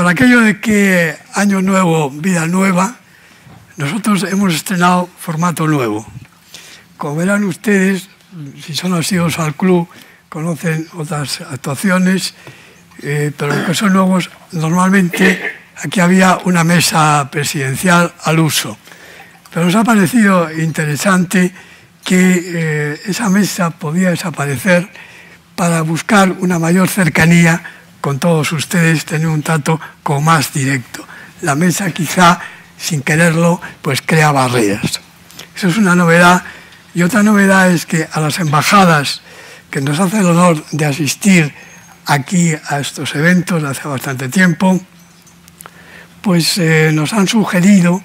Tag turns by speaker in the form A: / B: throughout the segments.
A: Por aquello de que año nuevo, vida nueva, nosotros hemos estrenado formato nuevo. Como verán ustedes, si son asiduos al club, conocen otras actuaciones, pero los que son nuevos, normalmente aquí había una mesa presidencial al uso. Pero nos ha parecido interesante que esa mesa podía desaparecer para buscar una mayor cercanía con todos ustedes, tener un trato como más directo. La mesa quizá, sin quererlo, pues crea barreras. Eso es una novedad. Y otra novedad es que a las embajadas que nos hacen el honor de asistir aquí a estos eventos de hace bastante tiempo, pues nos han sugerido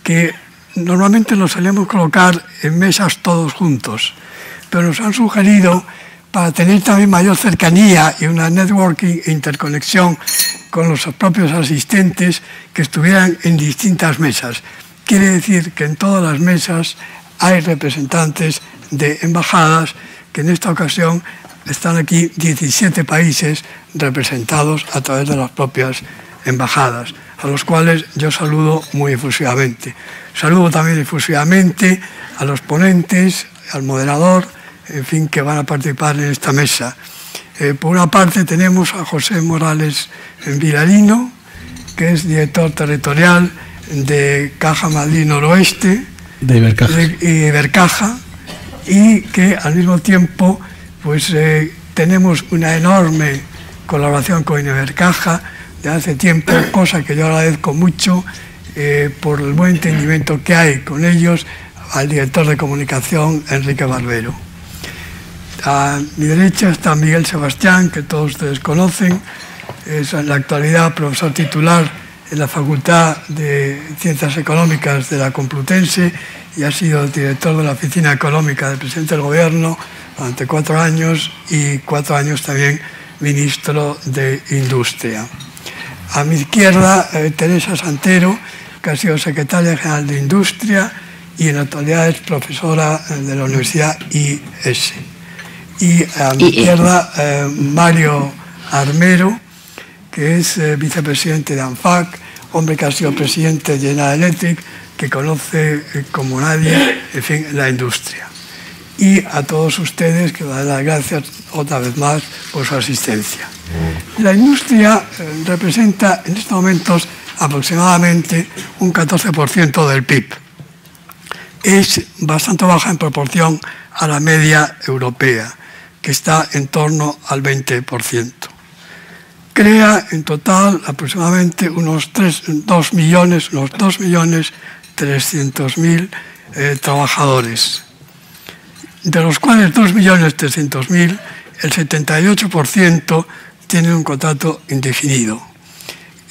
A: que normalmente los solemos colocar en mesas todos juntos, pero nos han sugerido, para tener también mayor cercanía y una networking e interconexión con los propios asistentes, que estuvieran en distintas mesas. Quiere decir que en todas las mesas hay representantes de embajadas, que en esta ocasión están aquí 17 países representados a través de las propias embajadas, a los cuales yo saludo muy efusivamente. Saludo también efusivamente a los ponentes, al moderador, en fin, que van a participar en esta mesa. Por una parte tenemos a José Morales Vilarino, que es director territorial de Caja Madrid Noroeste, de Ibercaja, y que al mismo tiempo pues, tenemos una enorme colaboración con Ibercaja de hace tiempo, cosa que yo agradezco mucho por el buen entendimiento que hay con ellos, al director de comunicación, Enrique Barbero. A mi derecha está Miguel Sebastián, que todos ustedes conocen, es en la actualidad profesor titular en la Facultad de Ciencias Económicas de la Complutense y ha sido director de la Oficina Económica del Presidente del Gobierno durante 4 años y 4 años también ministro de Industria. A mi izquierda, Teresa Santero, que ha sido secretaria general de Industria y en la actualidad es profesora de la Universidad IES. Y a mi izquierda, Mario Armero, que es vicepresidente de ANFAC, hombre que ha sido presidente de General Electric, que conoce como nadie, en fin, la industria. Y a todos ustedes, que doy las gracias otra vez más por su asistencia. La industria representa en estos momentos aproximadamente un 14% del PIB. Es bastante baja en proporción a la media europea, que está en torno al 20%. Crea en total aproximadamente unos 2.300.000 trabajadores, de los cuales 2.300.000, el 78% tienen un contrato indefinido.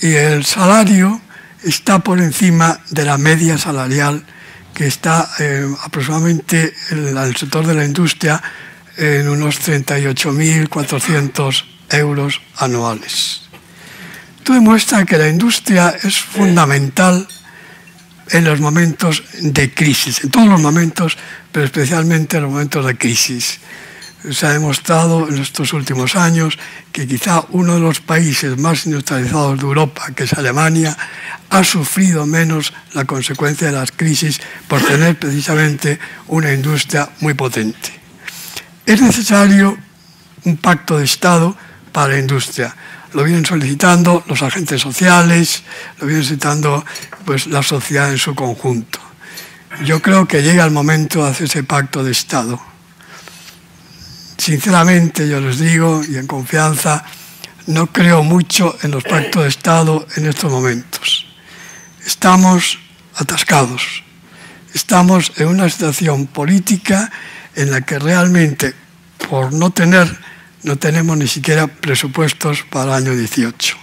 A: Y el salario está por encima de la media salarial, que está aproximadamente en el sector de la industria en unos 38.400 euros anuales. Esto demuestra que la industria es fundamental en los momentos de crisis, en todos los momentos, pero especialmente en los momentos de crisis. Se ha demostrado en estos últimos años que quizá uno de los países más industrializados de Europa, que es Alemania, ha sufrido menos la consecuencia de las crisis por tener precisamente una industria muy potente. Es necesario un pacto de Estado para la industria. Lo vienen solicitando los agentes sociales, lo vienen solicitando pues, la sociedad en su conjunto. Yo creo que llega el momento de hacer ese pacto de Estado. Sinceramente, yo les digo, y en confianza, no creo mucho en los pactos de Estado en estos momentos. Estamos atascados. Estamos en una situación política en la que realmente, por no tenemos ni siquiera presupuestos para el año 18.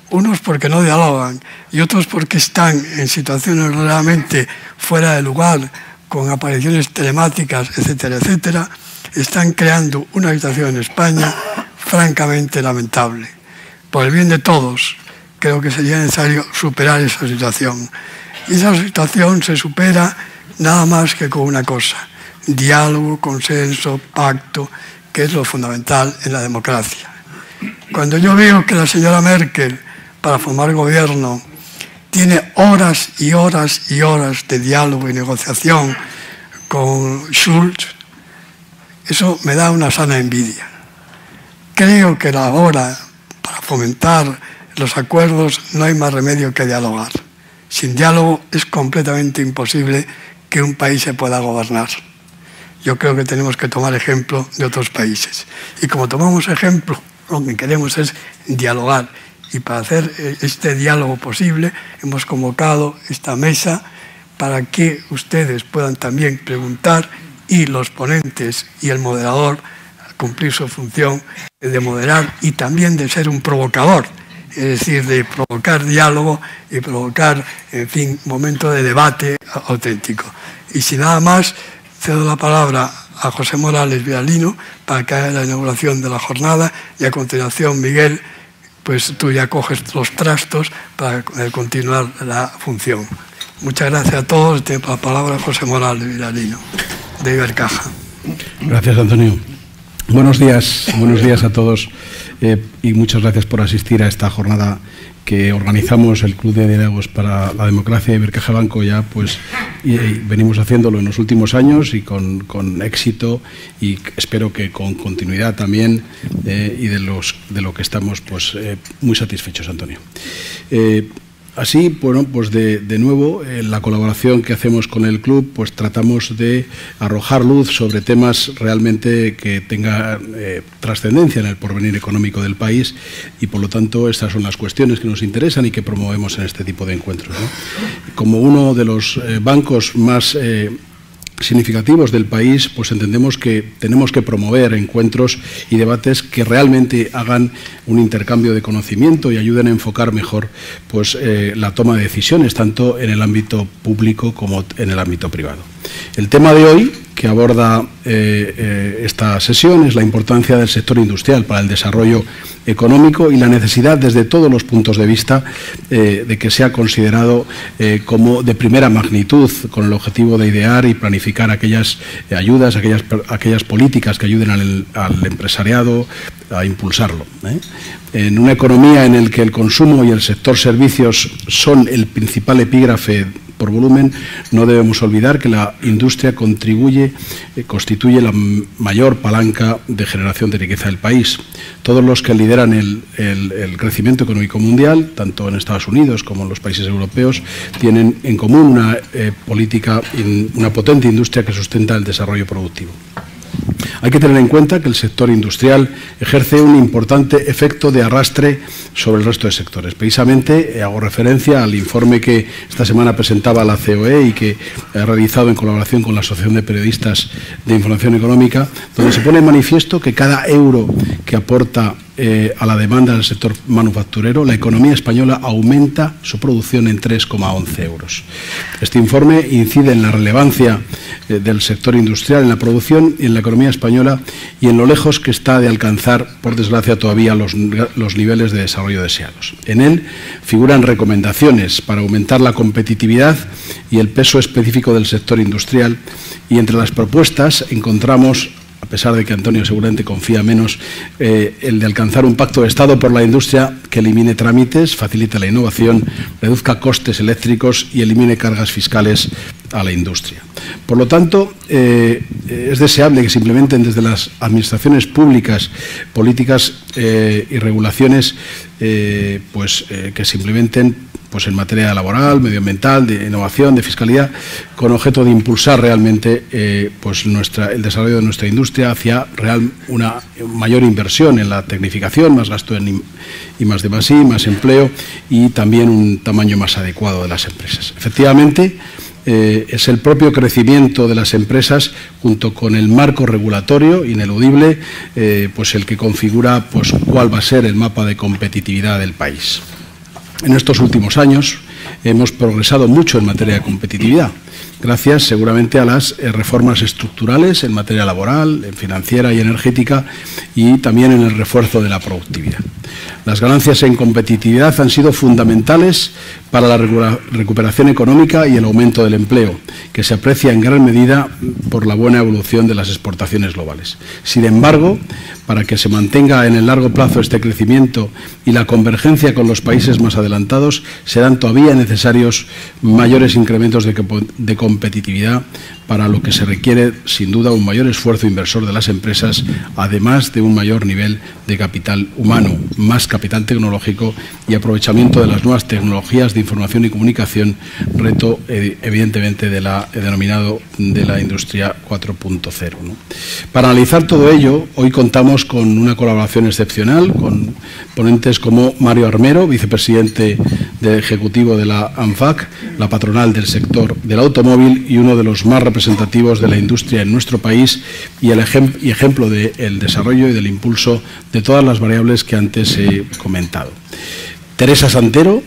A: Unos porque no dialogan y otros porque están en situaciones realmente fuera de lugar, con apariciones telemáticas, etcétera, etcétera, están creando una situación en España francamente lamentable. Por el bien de todos, creo que sería necesario superar esa situación. Y esa situación se supera nada más que con una cosa: diálogo, consenso, pacto, que es lo fundamental en la democracia. Cuando yo veo que la señora Merkel para formar gobierno tiene horas y horas y horas de diálogo y negociación con Schulz, eso me da una sana envidia. Creo que ahora, para fomentar los acuerdos, no hay más remedio que dialogar. Sin diálogo es completamente imposible que un país se pueda gobernar. Yo creo que tenemos que tomar ejemplo de otros países. Y como tomamos ejemplo, lo que queremos es dialogar. Y para hacer este diálogo posible, hemos convocado esta mesa para que ustedes puedan también preguntar y los ponentes y el moderador cumplir su función de moderar y también de ser un provocador, es decir, de provocar diálogo y provocar, en fin, momento de debate auténtico. Y sin nada más, cedo la palabra a José Morales Vidalino para que haga la inauguración de la jornada y a continuación, Miguel, pues tú ya coges los trastos para continuar la función. Muchas gracias a todos. Tiene la palabra José Morales Vidalino, de Ibercaja.
B: Gracias, Antonio. Buenos días a todos y muchas gracias por asistir a esta jornada que organizamos el Club de Diálogos para la Democracia de Ibercaja Banco. Ya pues y venimos haciéndolo en los últimos años y con éxito y espero que con continuidad también y de lo que estamos pues muy satisfechos, Antonio. Así, bueno, pues de nuevo, en la colaboración que hacemos con el club, pues tratamos de arrojar luz sobre temas realmente que tengan trascendencia en el porvenir económico del país y, por lo tanto, estas son las cuestiones que nos interesan y que promovemos en este tipo de encuentros, ¿no? Como uno de los bancos más significativos del país, pues entendemos que tenemos que promover encuentros y debates que realmente hagan un intercambio de conocimiento y ayuden a enfocar mejor pues la toma de decisiones tanto en el ámbito público como en el ámbito privado. El tema de hoy que aborda esta sesión es la importancia del sector industrial para el desarrollo económico y la necesidad desde todos los puntos de vista de que sea considerado como de primera magnitud con el objetivo de idear y planificar aquellas ayudas, aquellas políticas que ayuden al empresariado a impulsarlo. En una economía en la que el consumo y el sector servicios son el principal epígrafe por volumen, no debemos olvidar que la industria constituye la mayor palanca de generación de riqueza del país. Todos los que lideran el crecimiento económico mundial, tanto en Estados Unidos como en los países europeos, tienen en común una potente industria que sustenta el desarrollo productivo. Hay que tener en cuenta que el sector industrial ejerce un importante efecto de arrastre sobre el resto de sectores. Precisamente hago referencia al informe que esta semana presentaba la COE y que ha realizado en colaboración con la Asociación de Periodistas de Información Económica, donde se pone en manifiesto que cada euro que aporta a la demanda del sector manufacturero, la economía española aumenta su producción en 3,11 euros. Este informe incide en la relevancia del sector industrial en la producción y en la economía española y en lo lejos que está de alcanzar, por desgracia, todavía los niveles de desarrollo deseados. En él figuran recomendaciones para aumentar la competitividad y el peso específico del sector industrial y entre las propuestas encontramos, a pesar de que Antonio seguramente confía menos, el de alcanzar un pacto de Estado por la industria que elimine trámites, facilite la innovación, reduzca costes eléctricos y elimine cargas fiscales a la industria. Por lo tanto, es deseable que se implementen desde las administraciones públicas políticas y regulaciones que se implementen pues en materia laboral, medioambiental, de innovación, de fiscalidad, con objeto de impulsar realmente el desarrollo de nuestra industria hacia una mayor inversión en la tecnificación, más gasto en I+D+I, más empleo y también un tamaño más adecuado de las empresas. Efectivamente, es el propio crecimiento de las empresas junto con el marco regulatorio ineludible pues el que configura pues cuál va a ser el mapa de competitividad del país. En estos últimos años hemos progresado mucho en materia de competitividad gracias seguramente a las reformas estructurales en materia laboral, en financiera y energética, y también en el refuerzo de la productividad. Las ganancias en competitividad han sido fundamentales para la recuperación económica y el aumento del empleo, que se aprecia en gran medida por la buena evolución de las exportaciones globales. Sin embargo, para que se mantenga en el largo plazo este crecimiento y la convergencia con los países más adelantados, serán todavía necesarios mayores incrementos de competitividad, para lo que se requiere, sin duda, un mayor esfuerzo inversor de las empresas, además de un mayor nivel de capital humano, más capital tecnológico y aprovechamiento de las nuevas tecnologías de información y comunicación, reto evidentemente denominado de la industria 4.0, ¿no? Para analizar todo ello, hoy contamos con una colaboración excepcional con ponentes como Mario Armero, vicepresidente del Ejecutivo de la ANFAC, la patronal del sector del automóvil y uno de los más representativos de la industria en nuestro país, y ejemplo del desarrollo y del impulso de todas las variables que antes he comentado. Teresa Santero,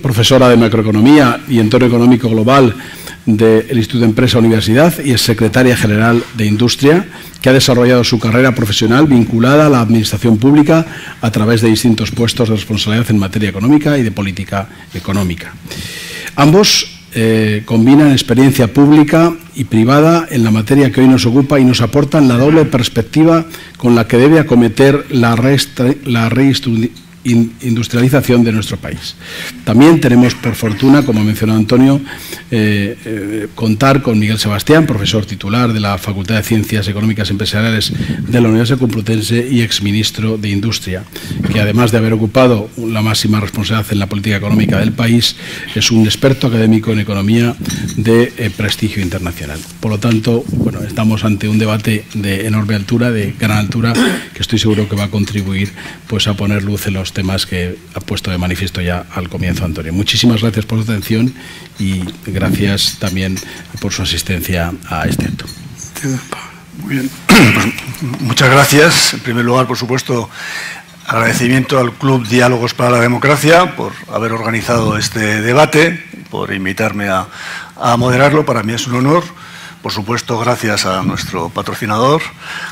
B: profesora de macroeconomía y entorno económico global del Instituto de Empresa Universidad y es secretaria general de Industria, que ha desarrollado su carrera profesional vinculada a la administración pública a través de distintos puestos de responsabilidad en materia económica y de política económica. Ambos combinan experiencia pública y privada en la materia que hoy nos ocupa y nos aportan la doble perspectiva con la que debe acometer la reindustrialización de nuestro país. También tenemos, por fortuna, como ha mencionado Antonio, contar con Miguel Sebastián, profesor titular de la Facultad de Ciencias Económicas Empresariales de la Universidad Complutense y exministro de Industria, que además de haber ocupado la máxima responsabilidad en la política económica del país, es un experto académico en economía de prestigio internacional. Por lo tanto, bueno, estamos ante un debate de enorme altura, de gran altura, que estoy seguro que va a contribuir, pues, a poner luz en los temas que ha puesto de manifiesto ya al comienzo Antonio. Muchísimas gracias por su atención y gracias también por su asistencia a este acto.
C: Muy bien. Pues, muchas gracias. En primer lugar, por supuesto, agradecimiento al Club Diálogos para la Democracia por haber organizado este debate, por invitarme a moderarlo. Para mí es un honor. Por supuesto, gracias a nuestro patrocinador,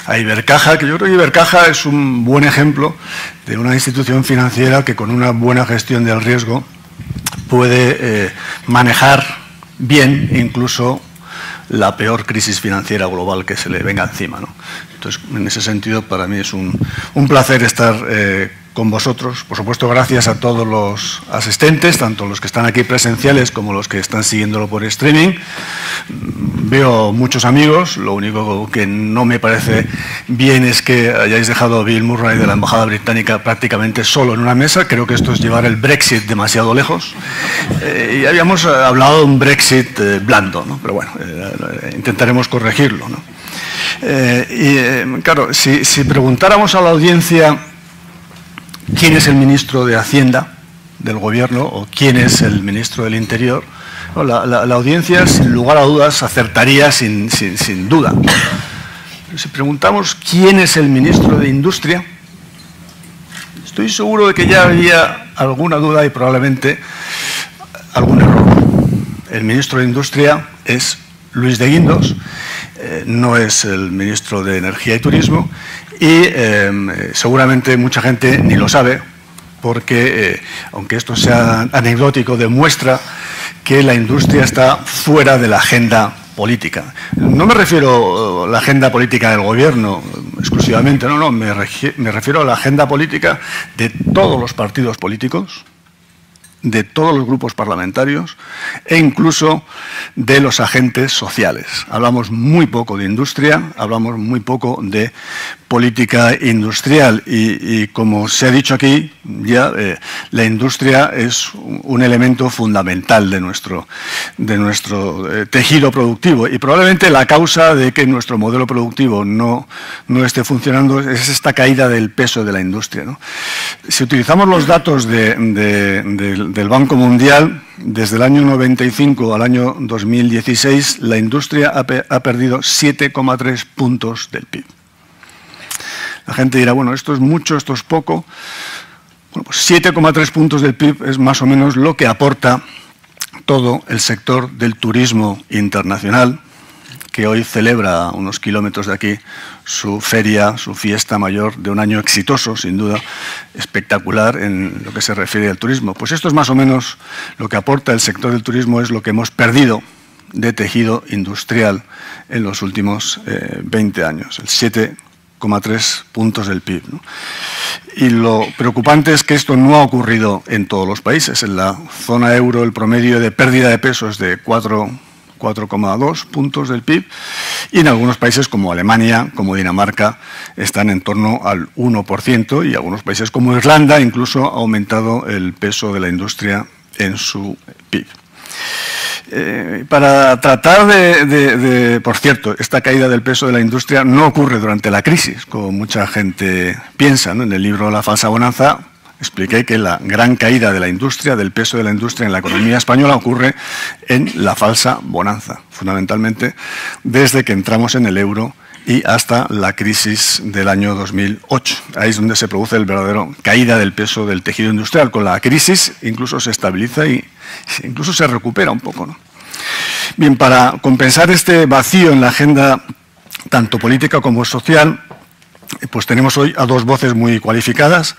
C: a Ibercaja, que yo creo que Ibercaja es un buen ejemplo de una institución financiera que con una buena gestión del riesgo puede manejar bien incluso la peor crisis financiera global que se le venga encima, ¿no? Entonces, en ese sentido, para mí es un placer estar con vosotros. Por supuesto, gracias a todos los asistentes, tanto los que están aquí presenciales como los que están siguiéndolo por streaming. Veo muchos amigos. Lo único que no me parece bien es que hayáis dejado a Bill Murray de la Embajada Británica prácticamente solo en una mesa. Creo que esto es llevar el Brexit demasiado lejos. Y habíamos hablado de un Brexit blando, ¿no? Pero bueno, intentaremos corregirlo, ¿no? Claro, si preguntáramos a la audiencia quién es el ministro de Hacienda del Gobierno o quién es el ministro del Interior, la audiencia, sin lugar a dudas, acertaría sin duda. Pero si preguntamos quién es el ministro de Industria, estoy seguro de que ya había alguna duda y probablemente algún error. El ministro de Industria es Luis de Guindos, no es el ministro de Energía y Turismo, y seguramente mucha gente ni lo sabe, porque, aunque esto sea anecdótico, demuestra que la industria está fuera de la agenda política. No me refiero a la agenda política del Gobierno exclusivamente, no, me refiero a la agenda política de todos los partidos políticos, de todos los grupos parlamentarios e incluso de los agentes sociales. Hablamos muy poco de industria, hablamos muy poco de política industrial y como se ha dicho aquí, ya la industria es un elemento fundamental de nuestro tejido productivo y probablemente la causa de que nuestro modelo productivo no esté funcionando es esta caída del peso de la industria, ¿no? Si utilizamos los datos del Banco Mundial, desde el año 95 al año 2016, la industria ha perdido 7,3 puntos del PIB. La gente dirá, bueno, esto es mucho, esto es poco. Bueno, pues 7,3 puntos del PIB es más o menos lo que aporta todo el sector del turismo internacional, que hoy celebra a unos kilómetros de aquí su feria, su fiesta mayor de un año exitoso, sin duda, espectacular en lo que se refiere al turismo. Pues esto es más o menos lo que aporta el sector del turismo, es lo que hemos perdido de tejido industrial en los últimos 20 años, el 7,3 puntos del PIB, ¿no? Y lo preocupante es que esto no ha ocurrido en todos los países. En la zona euro el promedio de pérdida de peso es de 4,2 puntos del PIB, y en algunos países como Alemania, como Dinamarca, están en torno al 1%, y algunos países como Irlanda incluso ha aumentado el peso de la industria en su PIB. Para tratar por cierto, esta caída del peso de la industria no ocurre durante la crisis, como mucha gente piensa, ¿no? En el libro La falsa bonanza expliqué que la gran caída de la industria, del peso de la industria en la economía española, ocurre en la falsa bonanza, fundamentalmente desde que entramos en el euro y hasta la crisis del año 2008. Ahí es donde se produce el verdadero caída del peso del tejido industrial. Con la crisis incluso se estabiliza y incluso se recupera un poco, ¿no? Bien, para compensar este vacío en la agenda tanto política como social, pues tenemos hoy a dos voces muy cualificadas.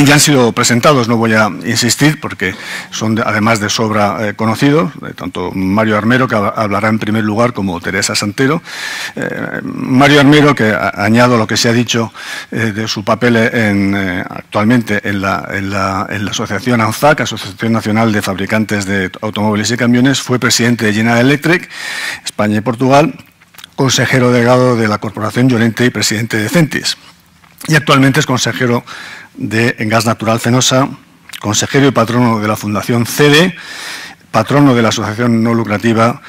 C: Ya han sido presentados, no voy a insistir porque son además de sobra conocidos, tanto Mario Armero, que hablará en primer lugar, como Teresa Santero. Mario Armero, que añado lo que se ha dicho de su papel actualmente en la asociación ANFAC, Asociación Nacional de Fabricantes de Automóviles y Camiones, fue presidente de General Electric, España y Portugal, consejero delegado de la Corporación Llorente y presidente de Centis. Y actualmente es consejero de Gas Natural Fenosa, consejero y patrono de la Fundación CEDE, patrono de la Asociación No Lucrativa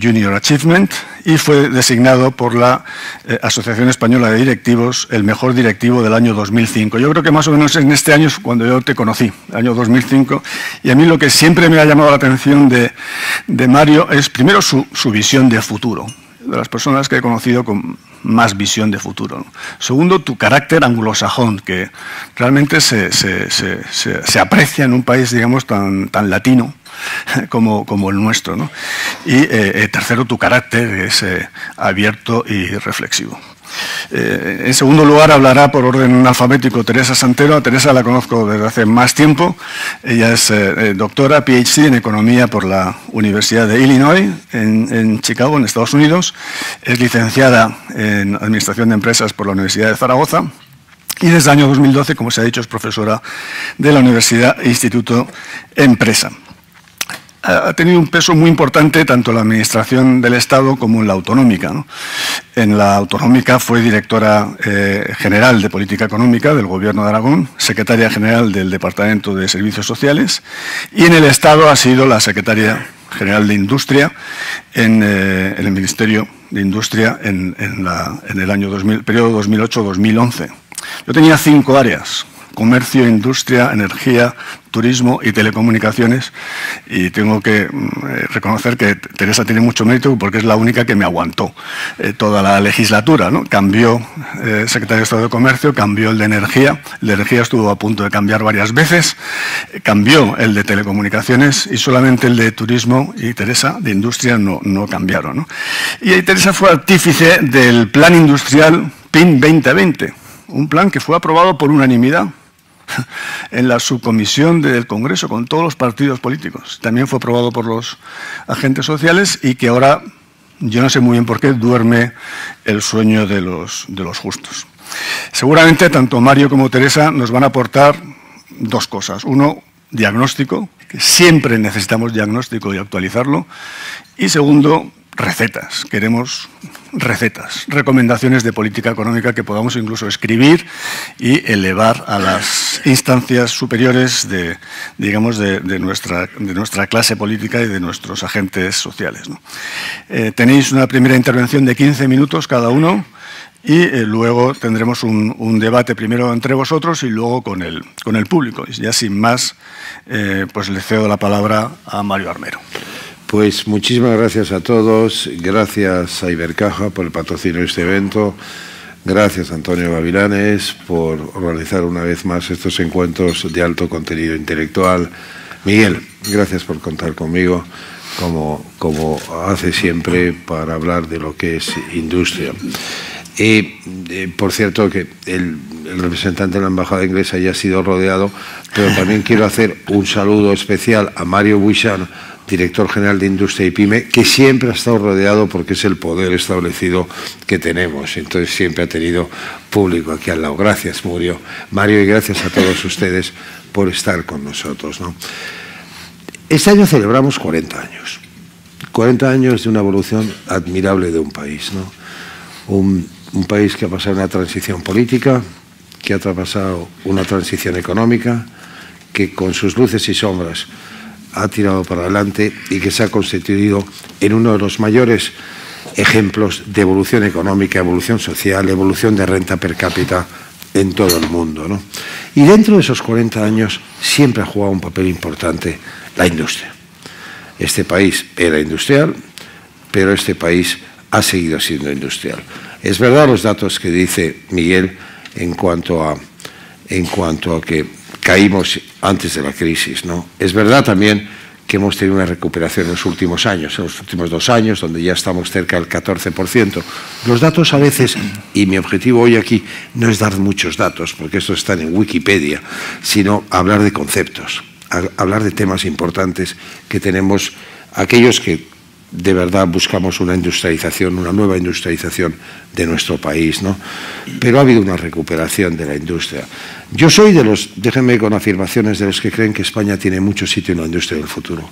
C: Junior Achievement, y fue designado por la Asociación Española de Directivos el mejor directivo del año 2005. Yo creo que más o menos en este año es cuando yo te conocí, el año 2005, y a mí lo que siempre me ha llamado la atención de Mario es primero su visión de futuro, de las personas que he conocido con más visión de futuro, ¿no? Segundo, tu carácter anglosajón, que realmente se aprecia en un país, digamos, tan latino como el nuestro, ¿no? Y tercero, tu carácter es abierto y reflexivo. En segundo lugar, hablará por orden alfabético Teresa Santero. A Teresa la conozco desde hace más tiempo. Ella es doctora, PhD en Economía por la Universidad de Illinois, en Chicago, en Estados Unidos. Es licenciada en Administración de Empresas por la Universidad de Zaragoza. Y desde el año 2012, como se ha dicho, es profesora de la Universidad e Instituto Empresa. Ha tenido un peso muy importante tanto en la administración del Estado como en la autonómica, ¿no? En la autonómica fue directora general de Política Económica del Gobierno de Aragón, secretaria general del Departamento de Servicios Sociales, y en el Estado ha sido la secretaria general de Industria en el Ministerio de Industria en el año periodo 2008-2011. Yo tenía 5 áreas: comercio, industria, energía, turismo y telecomunicaciones, y tengo que reconocer que Teresa tiene mucho mérito porque es la única que me aguantó toda la legislatura, ¿no? Cambió secretario de Estado de Comercio, cambió el de energía. El de energía estuvo a punto de cambiar varias veces, cambió el de telecomunicaciones, y solamente el de turismo y Teresa de industria no cambiaron, ¿no? Y Teresa fue artífice del Plan Industrial PIN 2020, un plan que fue aprobado por unanimidad en la subcomisión del Congreso con todos los partidos políticos. También fue aprobado por los agentes sociales, y que ahora, yo no sé muy bien por qué, duerme el sueño de los justos. Seguramente tanto Mario como Teresa nos van a aportar dos cosas. Uno, diagnóstico, que siempre necesitamos diagnóstico y actualizarlo. Y segundo, recetas. Queremos recetas, recomendaciones de política económica que podamos incluso escribir y elevar a las instancias superiores de nuestra clase política y de nuestros agentes sociales, ¿no? Tenéis una primera intervención de 15 minutos cada uno, y luego tendremos un debate primero entre vosotros y luego con el público. Y ya sin más, pues le cedo la palabra a Mario Armero.
D: Pues muchísimas gracias a todos, gracias a Ibercaja por el patrocinio de este evento, gracias a Antonio Gavilanes por organizar una vez más estos encuentros de alto contenido intelectual. Miguel. Gracias por contar conmigo, como hace siempre, para hablar de lo que es industria. Por cierto, que el representante de la Embajada Inglesa ya ha sido rodeado, pero también quiero hacer un saludo especial a Mario Buixan, director general de Industria y PYME, que siempre ha estado rodeado porque es el poder establecido que tenemos. Entonces siempre ha tenido público aquí al lado. Gracias, Mario, y gracias a todos ustedes por estar con nosotros, ¿no? Este año celebramos 40 años. 40 años de una evolución admirable de un país, ¿no? Un país que ha pasado una transición política, que ha pasado una transición económica, que con sus luces y sombras ha tirado para adelante y que se ha constituido en uno de los mayores ejemplos de evolución económica, evolución social, evolución de renta per cápita en todo el mundo, ¿no? Y dentro de esos 40 años siempre ha jugado un papel importante la industria. Este país era industrial, pero este país ha seguido siendo industrial. Es verdad los datos que dice Miguel en cuanto a que caímos antes de la crisis, ¿no? Es verdad también que hemos tenido una recuperación en los últimos años, en los últimos 2 años, donde ya estamos cerca del 14%. Los datos a veces, y mi objetivo hoy aquí no es dar muchos datos, porque estos están en Wikipedia, sino hablar de conceptos, hablar de temas importantes que tenemos, aquellos que de verdad buscamos una industrialización, una nueva industrialización de nuestro país, ¿no? Pero ha habido una recuperación de la industria. Yo soy de los, déjenme con afirmaciones, de los que creen que España tiene mucho sitio en la industria del futuro.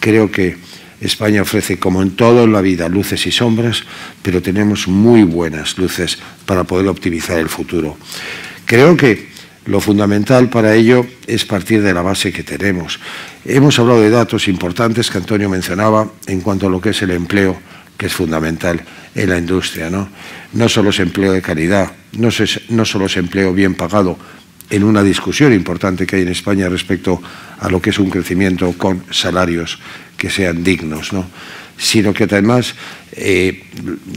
D: Creo que España ofrece, como en todo en la vida, luces y sombras, pero tenemos muy buenas luces para poder optimizar el futuro. Creo que lo fundamental para ello es partir de la base que tenemos. Hemos hablado de datos importantes que Antonio mencionaba en cuanto a lo que es el empleo, que es fundamental en la industria, ¿no? No solo es empleo de calidad, no solo es empleo bien pagado, en una discusión importante que hay en España respecto a lo que es un crecimiento con salarios que sean dignos, ¿no? Sino que además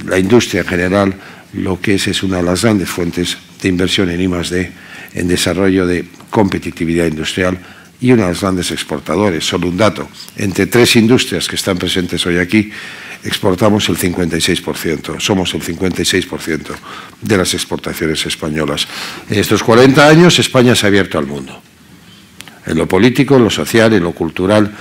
D: la industria en general lo que es una de las grandes fuentes de inversión en I+D, en desarrollo de competitividad industrial, y una de las grandes exportadores. Solo un dato: entre 3 industrias que están presentes hoy aquí, exportamos el 56%, somos el 56% de las exportaciones españolas. En estos 40 años España se ha abierto al mundo, en lo político, en lo social, en lo cultural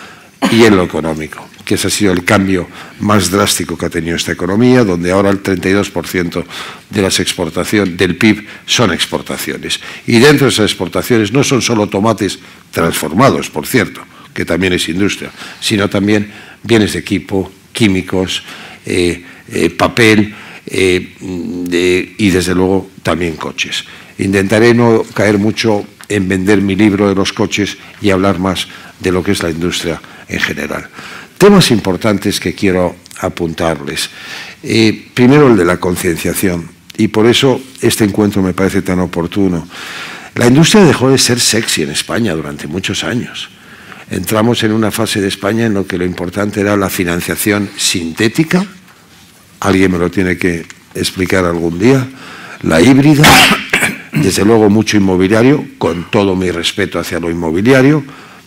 D: y en lo económico, que ese ha sido el cambio más drástico que ha tenido esta economía, donde ahora el 32% de las exportaciones del PIB son exportaciones. Y dentro de esas exportaciones no son solo tomates transformados, por cierto, que también es industria, sino también bienes de equipo, químicos, papel y desde luego también coches. Intentaré no caer mucho en vender mi libro de los coches y hablar más de lo que es la industria en general. Temas importantes que quiero apuntarles. Primero, el de la concienciación, y por eso este encuentro me parece tan oportuno. La industria dejó de ser sexy en España durante muchos años. Entramos en una fase de España en lo que lo importante era la financiación sintética, alguien me lo tiene que explicar algún día, la híbrida, desde luego mucho inmobiliario, con todo mi respeto hacia lo inmobiliario,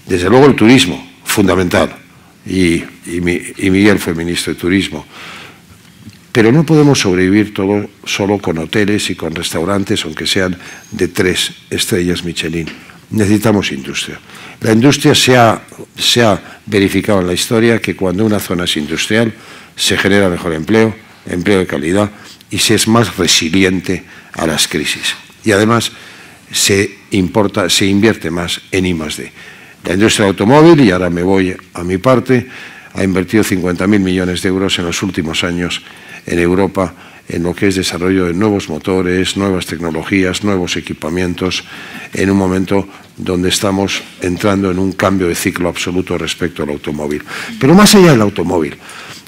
D: desde luego el turismo, fundamental, y Miguel fue ministro de Turismo. Pero no podemos sobrevivir todo solo con hoteles y con restaurantes, aunque sean de 3 estrellas Michelin. Necesitamos industria. La industria se ha verificado en la historia que cuando una zona es industrial se genera mejor empleo, empleo de calidad, y se es más resiliente a las crisis. Y además se invierte más en I+D. La industria automóvil, y ahora me voy a mi parte, ha invertido 50.000 millones de euros en los últimos años en Europa en lo que es desarrollo de nuevos motores, nuevas tecnologías, nuevos equipamientos, en un momento donde estamos entrando en un cambio de ciclo absoluto respecto al automóvil. Pero más allá del automóvil,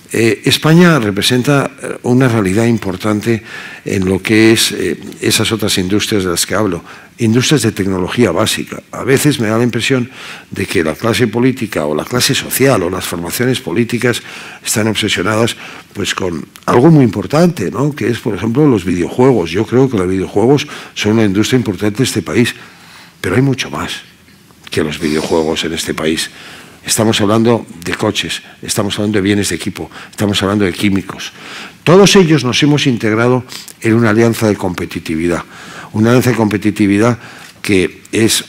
D: España representa una realidad importante en lo que es esas otras industrias de las que hablo, industrias de tecnología básica. A veces me da la impresión de que la clase política o la clase social o las formaciones políticas están obsesionadas pues con algo muy importante, ¿no? Que es, por ejemplo, los videojuegos. Yo creo que los videojuegos son una industria importante de este país, pero hay mucho más que los videojuegos en este país. estamos hablando de coches, estamos hablando de bienes de equipo, estamos hablando de químicos. Todos ellos nos hemos integrado en una alianza de competitividad que es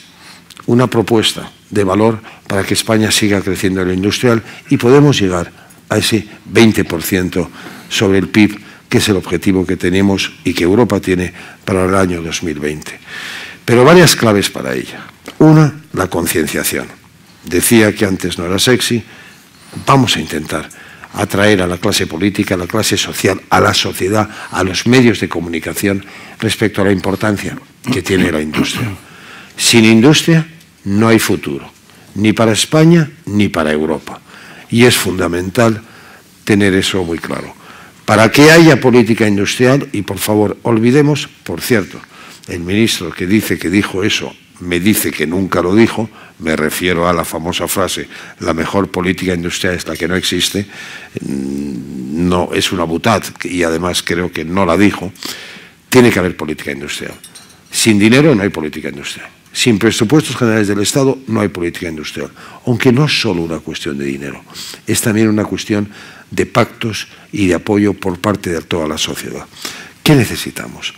D: una propuesta de valor para que España siga creciendo en lo industrial y podemos llegar a ese 20% sobre el PIB, que es el objetivo que tenemos y que Europa tiene para el año 2020. Pero varias claves para ella. Una, la concienciación. Decía que antes no era sexy, vamos a intentar atraer a la clase política, a la clase social, a la sociedad, a los medios de comunicación respecto a la importancia que tiene la industria. Sin industria no hay futuro, ni para España ni para Europa. Y es fundamental tener eso muy claro. Para que haya política industrial, y por favor, olvidemos, por cierto, el ministro que dice que dijo eso, me dice que nunca lo dijo, me refiero a la famosa frase, la mejor política industrial es la que no existe, no es una butad, y además creo que no la dijo. Tiene que haber política industrial. Sin dinero no hay política industrial. Sin presupuestos generales del Estado no hay política industrial. Aunque no es solo una cuestión de dinero, es también una cuestión de pactos y de apoyo por parte de toda la sociedad. ¿Qué necesitamos?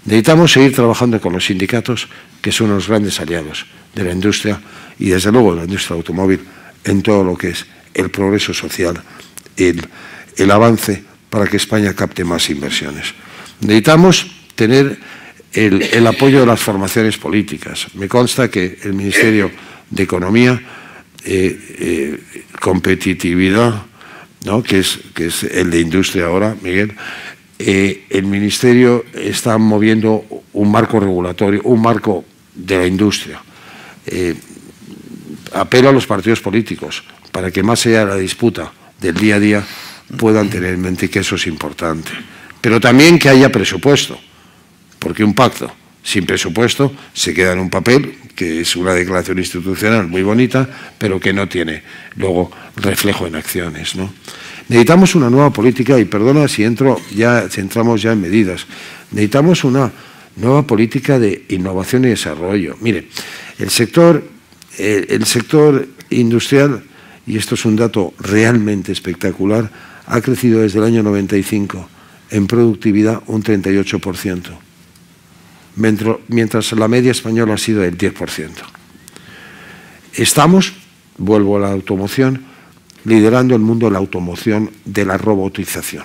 D: Necesitamos seguir trabajando con los sindicatos, que son los grandes aliados de la industria y desde luego de la industria automóvil en todo lo que es el progreso social, el avance para que España capte más inversiones. Necesitamos tener el apoyo de las formaciones políticas. Me consta que el Ministerio de Economía, Competitividad, ¿no?, que es el de Industria ahora, Miguel, el Ministerio está moviendo un marco regulatorio, un marco de la industria. Apelo a los partidos políticos para que más allá de la disputa del día a día puedan tener en mente que eso es importante. Pero también que haya presupuesto, porque un pacto sin presupuesto se queda en un papel, que es una declaración institucional muy bonita, pero que no tiene luego reflejo en acciones, ¿no? Necesitamos una nueva política, y perdona si entramos ya en medidas, necesitamos una nueva política de innovación y desarrollo. Mire, el sector industrial, y esto es un dato realmente espectacular, ha crecido desde el año 95 en productividad un 38%, mientras la media española ha sido del 10%. Estamos, vuelvo a la automoción, liderando el mundo de la automoción de la robotización.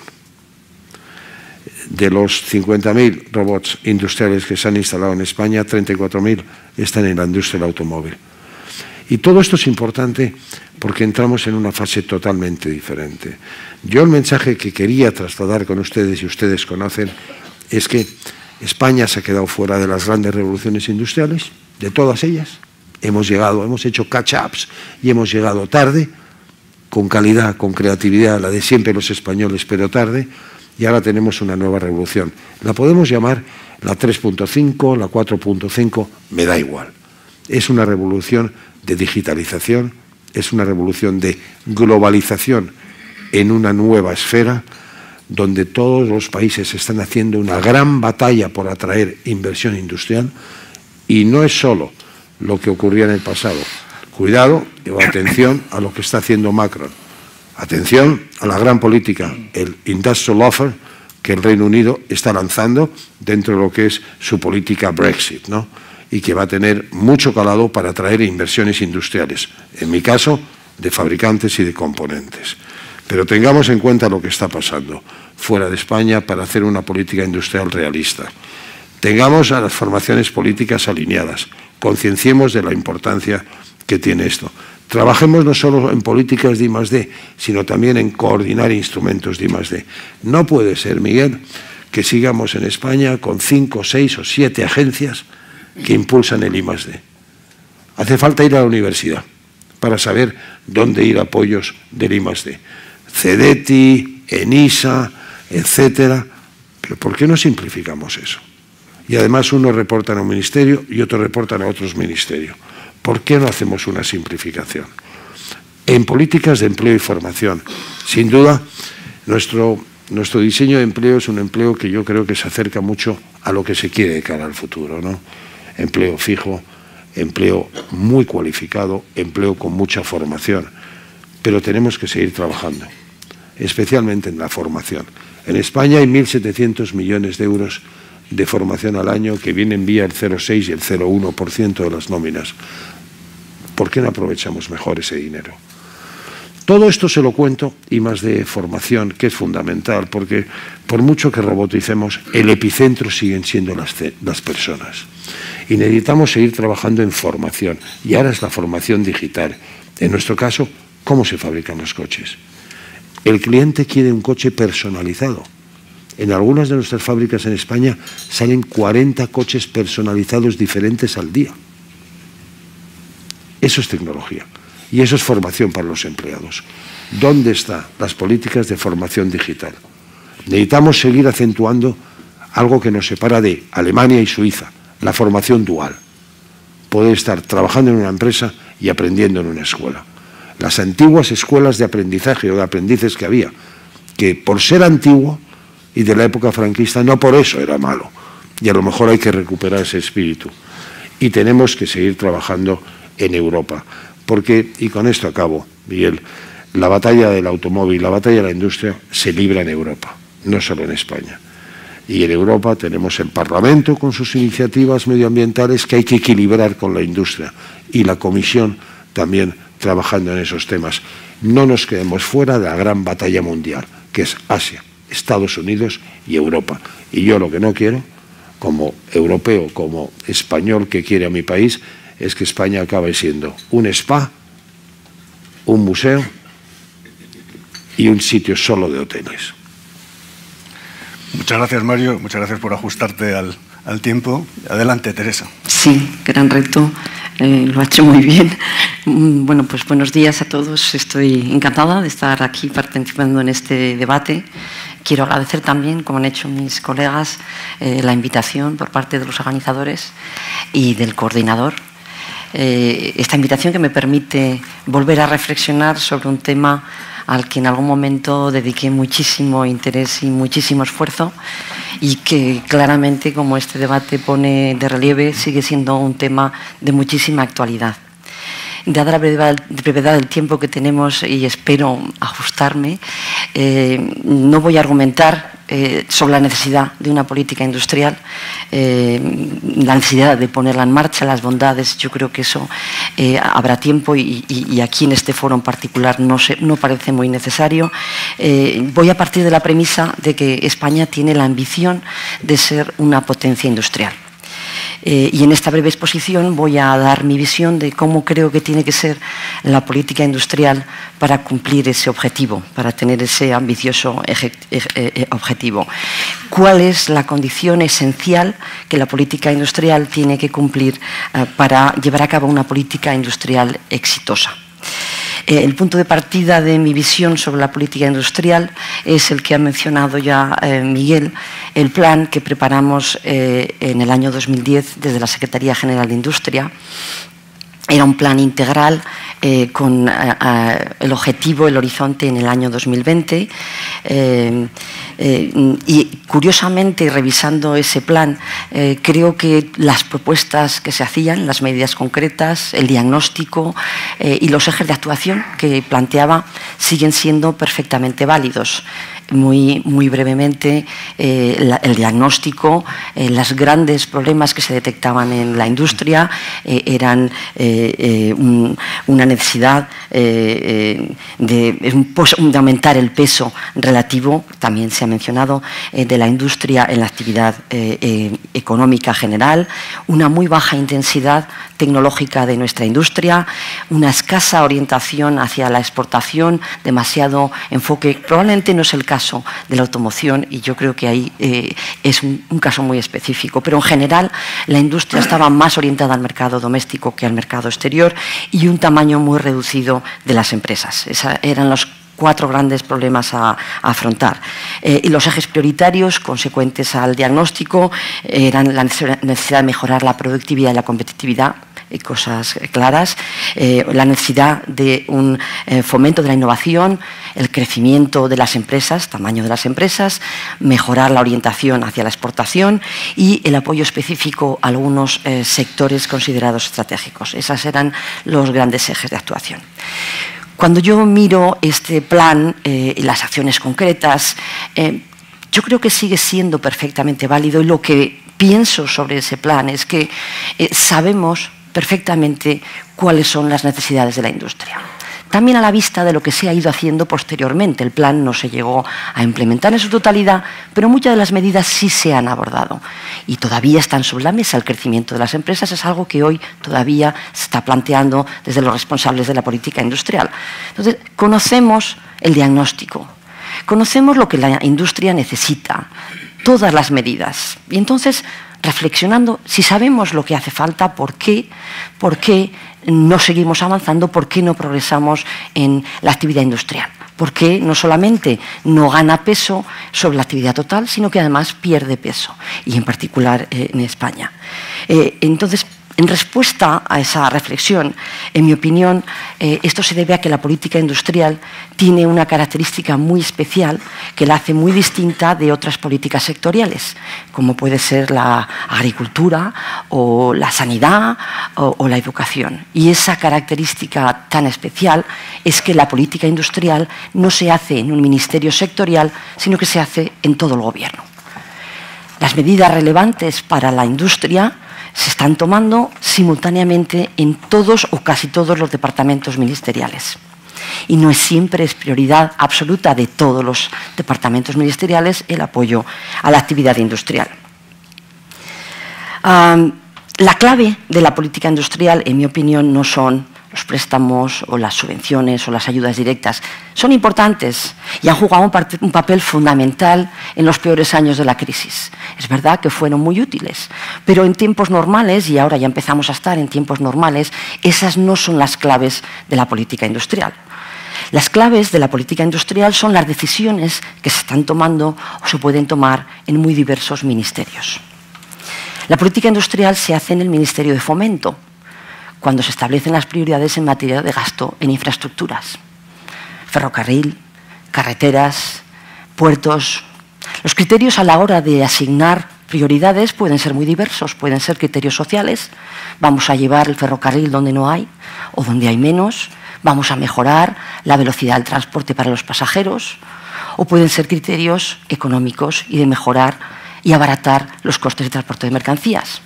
D: De los 50.000 robots industriales que se han instalado en España, 34.000 están en la industria del automóvil. Y todo esto es importante porque entramos en una fase totalmente diferente. Yo el mensaje que quería trasladar con ustedes, y ustedes conocen, es que España se ha quedado fuera de las grandes revoluciones industriales, de todas ellas. Hemos hecho catch-ups y hemos llegado tarde, con calidad, con creatividad, la de siempre los españoles, pero tarde, y ahora tenemos una nueva revolución. La podemos llamar la 3.5, la 4.5, me da igual. Es una revolución de digitalización, es una revolución de globalización en una nueva esfera, donde todos los países están haciendo una gran batalla por atraer inversión industrial, y no es solo lo que ocurría en el pasado. Cuidado o atención a lo que está haciendo Macron. Atención a la gran política, el Industrial Offer, que el Reino Unido está lanzando dentro de lo que es su política Brexit, ¿no?, y que va a tener mucho calado para atraer inversiones industriales, en mi caso, de fabricantes y de componentes. Pero tengamos en cuenta lo que está pasando fuera de España para hacer una política industrial realista. Tengamos a las formaciones políticas alineadas, concienciemos de la importancia que tiene esto. Trabajemos no solo en políticas de I+D, sino también en coordinar instrumentos de I+D. No puede ser, Miguel, que sigamos en España con 5, 6 o 7 agencias que impulsan el I+D. Hace falta ir a la universidad para saber dónde ir a apoyos del I+D. CEDETI, ENISA, etcétera. Pero ¿por qué no simplificamos eso? Y además unos reportan a un ministerio y otros reportan a otros ministerios. ¿Por qué no hacemos una simplificación? En políticas de empleo y formación, sin duda, nuestro diseño de empleo es un empleo que yo creo que se acerca mucho a lo que se quiere de cara al futuro, ¿no? Empleo fijo, empleo muy cualificado, empleo con mucha formación. pero tenemos que seguir trabajando, especialmente en la formación. En España hay 1.700 millones de euros de formación al año que vienen vía el 0,6 y el 0,1% de las nóminas. ¿Por qué no aprovechamos mejor ese dinero? Todo esto se lo cuento, y más de formación, que es fundamental, porque por mucho que roboticemos, el epicentro siguen siendo las personas. Y necesitamos seguir trabajando en formación, y ahora es la formación digital. En nuestro caso, ¿cómo se fabrican los coches? El cliente quiere un coche personalizado. En algunas de nuestras fábricas en España salen 40 coches personalizados diferentes al día. Eso es tecnología. Y eso es formación para los empleados. ¿Dónde están las políticas de formación digital? Necesitamos seguir acentuando algo que nos separa de Alemania y Suiza, la formación dual. Poder estar trabajando en una empresa y aprendiendo en una escuela. Las antiguas escuelas de aprendizaje o de aprendices que había, que por ser antiguo y de la época franquista, no por eso era malo. Y a lo mejor hay que recuperar ese espíritu. Y tenemos que seguir trabajando en Europa. Porque, y con esto acabo, Miguel, la batalla del automóvil, la batalla de la industria se libra en Europa, no solo en España. Y en Europa tenemos el Parlamento con sus iniciativas medioambientales que hay que equilibrar con la industria, y la Comisión también trabajando en esos temas. No nos quedemos fuera de la gran batalla mundial, que es Asia, Estados Unidos y Europa. Y yo lo que no quiero, como europeo, como español que quiere a mi país, es que España acabe siendo un spa, un museo y un sitio solo de hoteles.
C: Muchas gracias, Mario. Muchas gracias por ajustarte al tiempo. Adelante, Teresa.
E: Sí, gran reto. Lo ha hecho muy bien. Bueno, pues buenos días a todos. Estoy encantada de estar aquí participando en este debate. Quiero agradecer también, como han hecho mis colegas, la invitación por parte de los organizadores y del coordinador. Esta invitación que me permite volver a reflexionar sobre un tema al que en algún momento dediqué muchísimo interés y muchísimo esfuerzo, y que claramente, como este debate pone de relieve, sigue siendo un tema de muchísima actualidad. Dada la brevedad del tiempo que tenemos, y espero ajustarme, no voy a argumentar sobre la necesidad de una política industrial, la necesidad de ponerla en marcha, las bondades. Yo creo que eso habrá tiempo, y aquí en este foro en particular no parece muy necesario. Voy a partir de la premisa de que España tiene la ambición de ser una potencia industrial. Y en esta breve exposición voy a dar mi visión de cómo creo que tiene que ser la política industrial para cumplir ese objetivo, para tener ese ambicioso objetivo. ¿Cuál es la condición esencial que la política industrial tiene que cumplir para llevar a cabo una política industrial exitosa? El punto de partida de mi visión sobre la política industrial es el que ha mencionado ya Miguel, el plan que preparamos en el año 2010 desde la Secretaría General de Industria. Era un plan integral con el objetivo, el horizonte en el año 2020. Y curiosamente, revisando ese plan, creo que las propuestas que se hacían, las medidas concretas, el diagnóstico y los ejes de actuación que planteaba siguen siendo perfectamente válidos. Muy brevemente, el diagnóstico, los grandes problemas que se detectaban en la industria eran una necesidad de aumentar el peso relativo, también se ha mencionado, de la industria en la actividad económica general, una muy baja intensidad tecnológica de nuestra industria, una escasa orientación hacia la exportación, demasiado enfoque. Probablemente no es el caso de la automoción, y yo creo que ahí es un caso muy específico, pero en general la industria estaba más orientada al mercado doméstico que al mercado exterior, y un tamaño muy reducido de las empresas. Esos eran los 4 grandes problemas a afrontar. Y los ejes prioritarios consecuentes al diagnóstico eran la necesidad de mejorar la productividad y la competitividad, cosas claras, la necesidad de un fomento de la innovación, el crecimiento de las empresas, tamaño de las empresas, mejorar la orientación hacia la exportación y el apoyo específico a algunos sectores considerados estratégicos. Esos eran los grandes ejes de actuación. Cuando yo miro este plan y las acciones concretas, yo creo que sigue siendo perfectamente válido, y lo que pienso sobre ese plan es que sabemos perfectamente cuáles son las necesidades de la industria. También a la vista de lo que se ha ido haciendo posteriormente. El plan no se llegó a implementar en su totalidad, pero muchas de las medidas sí se han abordado y todavía están sobre la mesa. El crecimiento de las empresas es algo que hoy todavía se está planteando desde los responsables de la política industrial. Entonces, conocemos el diagnóstico, conocemos lo que la industria necesita, todas las medidas. Y entonces, reflexionando, si sabemos lo que hace falta, ¿por qué no seguimos avanzando? ¿Por qué no progresamos en la actividad industrial? ¿Por qué no solamente no gana peso sobre la actividad total, sino que además pierde peso? Y en particular en España. Entonces, en respuesta a esa reflexión, en mi opinión, esto se debe a que la política industrial tiene una característica muy especial que la hace muy distinta de otras políticas sectoriales, como puede ser la agricultura o la sanidad o la educación. Y esa característica tan especial es que la política industrial no se hace en un ministerio sectorial, sino que se hace en todo el gobierno. Las medidas relevantes para la industria se están tomando simultáneamente en todos o casi todos los departamentos ministeriales. Y no siempre es prioridad absoluta de todos los departamentos ministeriales el apoyo a la actividad industrial. La clave de la política industrial, en mi opinión, no son los préstamos o las subvenciones o las ayudas directas. Son importantes y han jugado un papel fundamental en los peores años de la crisis. Es verdad que fueron muy útiles, pero en tiempos normales, y ahora ya empezamos a estar en tiempos normales, esas no son las claves de la política industrial. Las claves de la política industrial son las decisiones que se están tomando o se pueden tomar en muy diversos ministerios. La política industrial se hace en el Ministerio de Fomento, cuando se establecen las prioridades en materia de gasto en infraestructuras, ferrocarril, carreteras, puertos. Los criterios a la hora de asignar prioridades pueden ser muy diversos, pueden ser criterios sociales, vamos a llevar el ferrocarril donde no hay o donde hay menos, vamos a mejorar la velocidad del transporte para los pasajeros, o pueden ser criterios económicos y de mejorar y abaratar los costes de transporte de mercancías.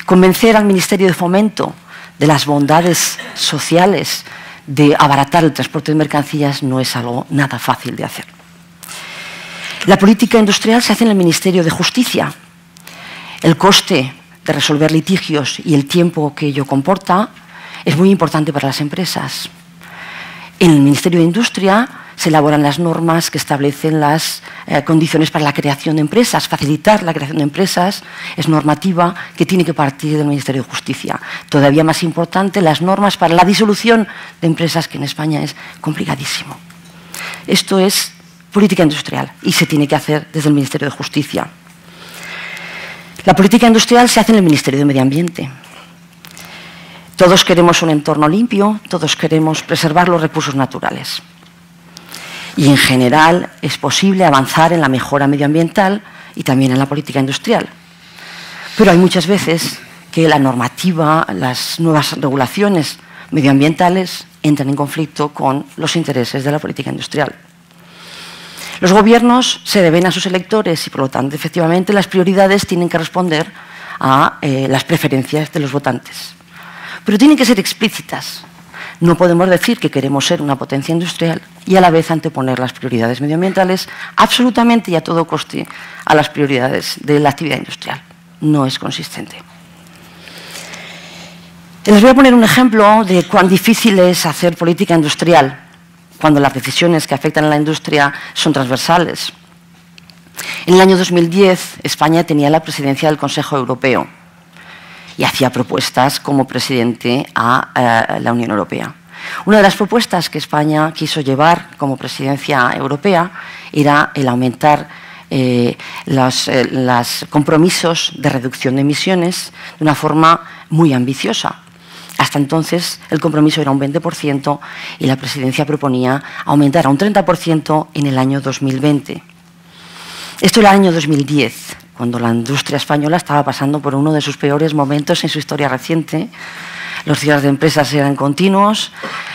E: Convencer al Ministerio de Fomento de las bondades sociales de abaratar el transporte de mercancías no es algo nada fácil de hacer. La política industrial se hace en el Ministerio de Justicia. El coste de resolver litigios y el tiempo que ello comporta es muy importante para las empresas. En el Ministerio de Industria se elaboran las normas que establecen las condiciones para la creación de empresas. Facilitar la creación de empresas es normativa que tiene que partir del Ministerio de Justicia. Todavía más importante, las normas para la disolución de empresas, que en España es complicadísimo. Esto es política industrial y se tiene que hacer desde el Ministerio de Justicia. La política industrial se hace en el Ministerio de Medio Ambiente. Todos queremos un entorno limpio, todos queremos preservar los recursos naturales. Y en general es posible avanzar en la mejora medioambiental y también en la política industrial. Pero hay muchas veces que la normativa, las nuevas regulaciones medioambientales entran en conflicto con los intereses de la política industrial. Los gobiernos se deben a sus electores y, por lo tanto, efectivamente, las prioridades tienen que responder a las preferencias de los votantes. Pero tienen que ser explícitas. No podemos decir que queremos ser una potencia industrial y a la vez anteponer las prioridades medioambientales absolutamente y a todo coste a las prioridades de la actividad industrial. No es consistente. Les voy a poner un ejemplo de cuán difícil es hacer política industrial cuando las decisiones que afectan a la industria son transversales. En el año 2010, España tenía la presidencia del Consejo Europeo y hacía propuestas como presidente a la Unión Europea. Una de las propuestas que España quiso llevar como presidencia europea era el aumentar los compromisos de reducción de emisiones de una forma muy ambiciosa. Hasta entonces el compromiso era un 20% y la presidencia proponía aumentar a un 30% en el año 2020. Esto era el año 2010. Cuando la industria española estaba pasando por uno de sus peores momentos en su historia reciente. los cierres de empresas eran continuos,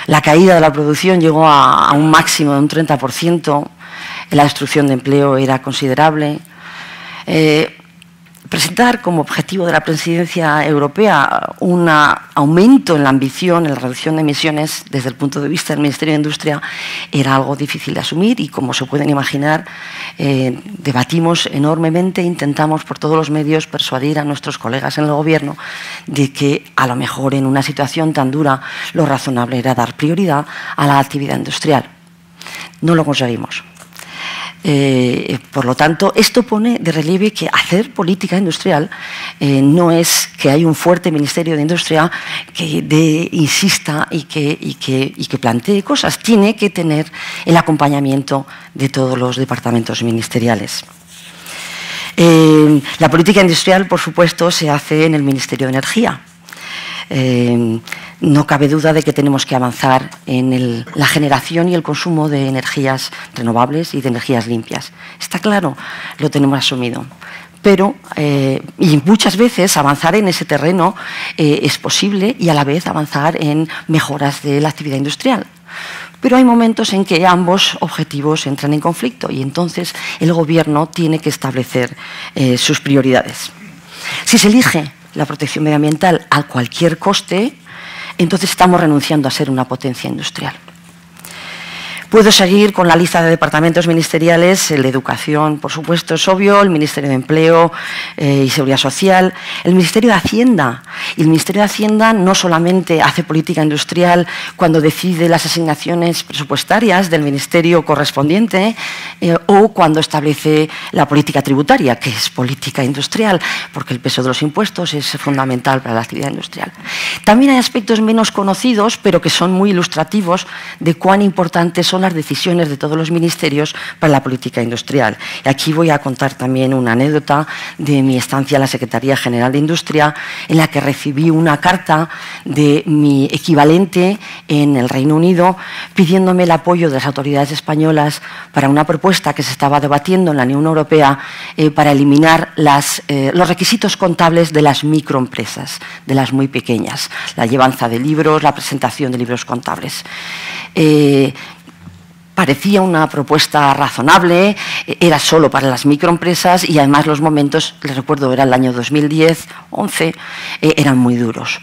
E: la caída de la producción llegó a un máximo de un 30%, la destrucción de empleo era considerable. Presentar como objetivo de la presidencia europea un aumento en la ambición, en la reducción de emisiones desde el punto de vista del Ministerio de Industria era algo difícil de asumir y, como se pueden imaginar, debatimos enormemente, intentamos por todos los medios persuadir a nuestros colegas en el Gobierno de que a lo mejor en una situación tan dura lo razonable era dar prioridad a la actividad industrial. No lo conseguimos. Por lo tanto, esto pone de relieve que hacer política industrial no es que hay un fuerte Ministerio de Industria que insista y que plantee cosas. Tiene que tener el acompañamiento de todos los departamentos ministeriales. La política industrial, por supuesto, se hace en el Ministerio de Energía. No cabe duda de que tenemos que avanzar en la generación y el consumo de energías renovables y de energías limpias. Está claro, lo tenemos asumido. Pero, y muchas veces avanzar en ese terreno es posible y a la vez avanzar en mejoras de la actividad industrial. Pero hay momentos en que ambos objetivos entran en conflicto y entonces el Gobierno tiene que establecer sus prioridades. Si se elige la protección medioambiental a cualquier coste, entonces estamos renunciando a ser una potencia industrial. Puedo seguir con la lista de departamentos ministeriales. El de Educación, por supuesto, es obvio, el Ministerio de Empleo y Seguridad Social, el Ministerio de Hacienda. Y el Ministerio de Hacienda no solamente hace política industrial cuando decide las asignaciones presupuestarias del ministerio correspondiente o cuando establece la política tributaria, que es política industrial, porque el peso de los impuestos es fundamental para la actividad industrial. También hay aspectos menos conocidos, pero que son muy ilustrativos de cuán importantes son las decisiones de todos los ministerios para la política industrial. Y aquí voy a contar también una anécdota de mi estancia en la Secretaría General de Industria, en la que recibí una carta de mi equivalente en el Reino Unido pidiéndome el apoyo de las autoridades españolas para una propuesta que se estaba debatiendo en la Unión Europea para eliminar los requisitos contables de las microempresas, de las muy pequeñas, la llevanza de libros, la presentación de libros contables. Parecía una propuesta razonable, era solo para las microempresas y además los momentos, les recuerdo, era el año 2010-11, eran muy duros.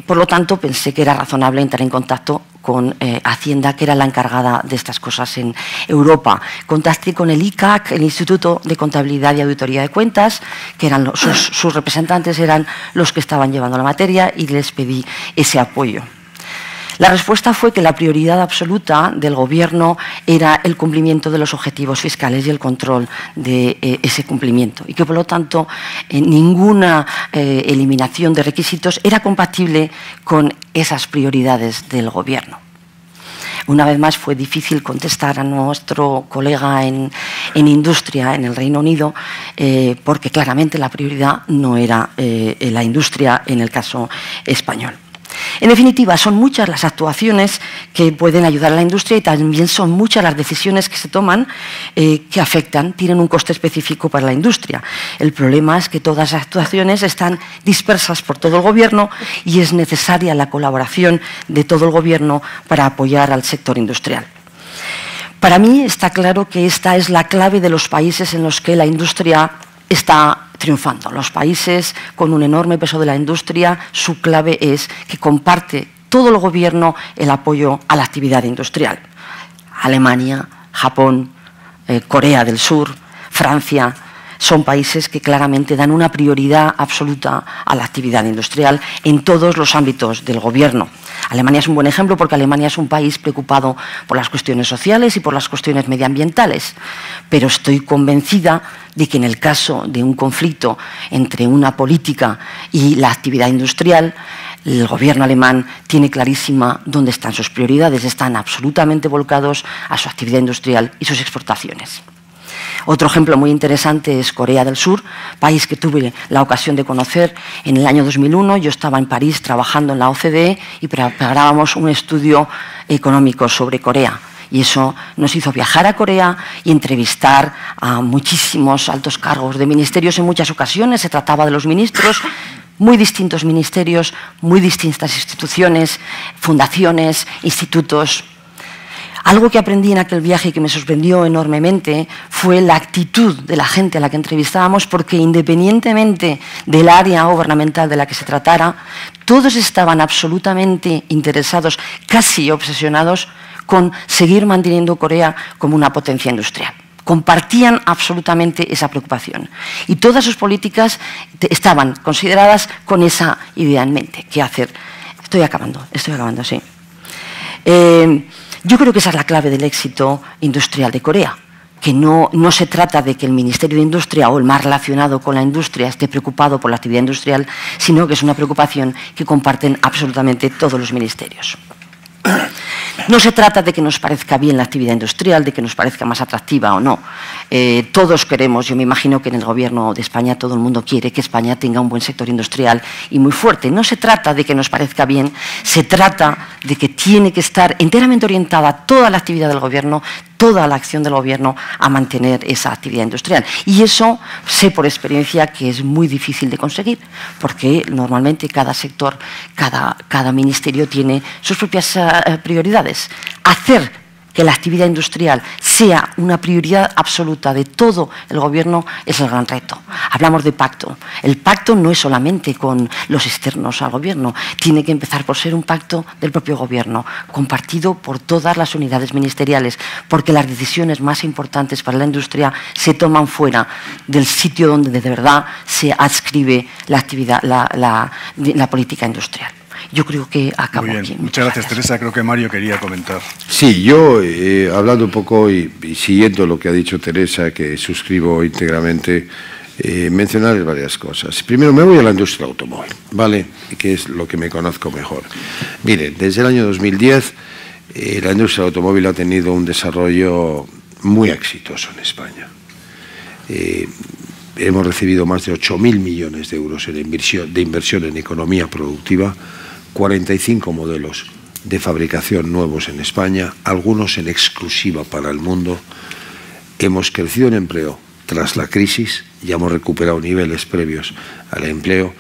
E: Por lo tanto, pensé que era razonable entrar en contacto con Hacienda, que era la encargada de estas cosas en Europa. Contacté con el ICAC, el Instituto de Contabilidad y Auditoría de Cuentas, que eran sus representantes eran los que estaban llevando la materia y les pedí ese apoyo. La respuesta fue que la prioridad absoluta del Gobierno era el cumplimiento de los objetivos fiscales y el control de ese cumplimiento y que, por lo tanto, ninguna eliminación de requisitos era compatible con esas prioridades del Gobierno. Una vez más, fue difícil contestar a nuestro colega en Industria en el Reino Unido porque claramente la prioridad no era la industria en el caso español. En definitiva, son muchas las actuaciones que pueden ayudar a la industria y también son muchas las decisiones que se toman que afectan, tienen un coste específico para la industria. El problema es que todas las actuaciones están dispersas por todo el Gobierno y es necesaria la colaboración de todo el Gobierno para apoyar al sector industrial. Para mí está claro que esta es la clave de los países en los que la industria está triunfando. Los países con un enorme peso de la industria, su clave es que comparte todo el Gobierno el apoyo a la actividad industrial. Alemania, Japón, Corea del Sur, Francia, son países que claramente dan una prioridad absoluta a la actividad industrial en todos los ámbitos del Gobierno. Alemania es un buen ejemplo porque Alemania es un país preocupado por las cuestiones sociales y por las cuestiones medioambientales, pero estoy convencida de que en el caso de un conflicto entre una política y la actividad industrial, el Gobierno alemán tiene clarísima dónde están sus prioridades, están absolutamente volcados a su actividad industrial y sus exportaciones. Otro ejemplo muy interesante es Corea del Sur, país que tuve la ocasión de conocer en el año 2001. Yo estaba en París trabajando en la OCDE y preparábamos un estudio económico sobre Corea. Y eso nos hizo viajar a Corea y entrevistar a muchísimos altos cargos de ministerios en muchas ocasiones. Se trataba de los ministros. muy distintos ministerios, muy distintas instituciones, fundaciones, institutos. Algo que aprendí en aquel viaje y que me sorprendió enormemente fue la actitud de la gente a la que entrevistábamos, porque independientemente del área gubernamental de la que se tratara, todos estaban absolutamente interesados, casi obsesionados, con seguir manteniendo Corea como una potencia industrial. Compartían absolutamente esa preocupación. Y todas sus políticas estaban consideradas con esa idea en mente. ¿Qué hacer? Estoy acabando, sí. Yo creo que esa es la clave del éxito industrial de Corea, que no se trata de que el Ministerio de Industria o el más relacionado con la industria esté preocupado por la actividad industrial, sino que es una preocupación que comparten absolutamente todos los ministerios. No se trata de que nos parezca bien la actividad industrial, de que nos parezca más atractiva o no. Todos queremos, yo me imagino que en el Gobierno de España todo el mundo quiere que España tenga un buen sector industrial y muy fuerte. No se trata de que nos parezca bien, se trata de que tiene que estar enteramente orientada toda la actividad del Gobierno, toda la acción del Gobierno a mantener esa actividad industrial. Y eso sé por experiencia que es muy difícil de conseguir, porque normalmente cada sector, cada ministerio tiene sus propias prioridades. Hacer que la actividad industrial sea una prioridad absoluta de todo el Gobierno es el gran reto. Hablamos de pacto. El pacto no es solamente con los externos al Gobierno, tiene que empezar por ser un pacto del propio Gobierno, compartido por todas las unidades ministeriales, porque las decisiones más importantes para la industria se toman fuera del sitio donde de verdad se adscribe la actividad, la política industrial. Yo creo que acabo aquí.
C: Muchas gracias, Teresa. Creo que Mario quería comentar.
D: Sí, yo hablando un poco y siguiendo lo que ha dicho Teresa, que suscribo íntegramente, mencionar varias cosas. Primero, me voy a la industria automóvil, ¿vale? Que es lo que me conozco mejor. Miren, desde el año 2010 la industria automóvil ha tenido un desarrollo muy exitoso en España. Hemos recibido más de 8.000 millones de euros de inversión en economía productiva, 45 modelos de fabricación nuevos en España, algunos en exclusiva para el mundo. Hemos crecido en empleo tras la crisis, ya hemos recuperado niveles previos al empleo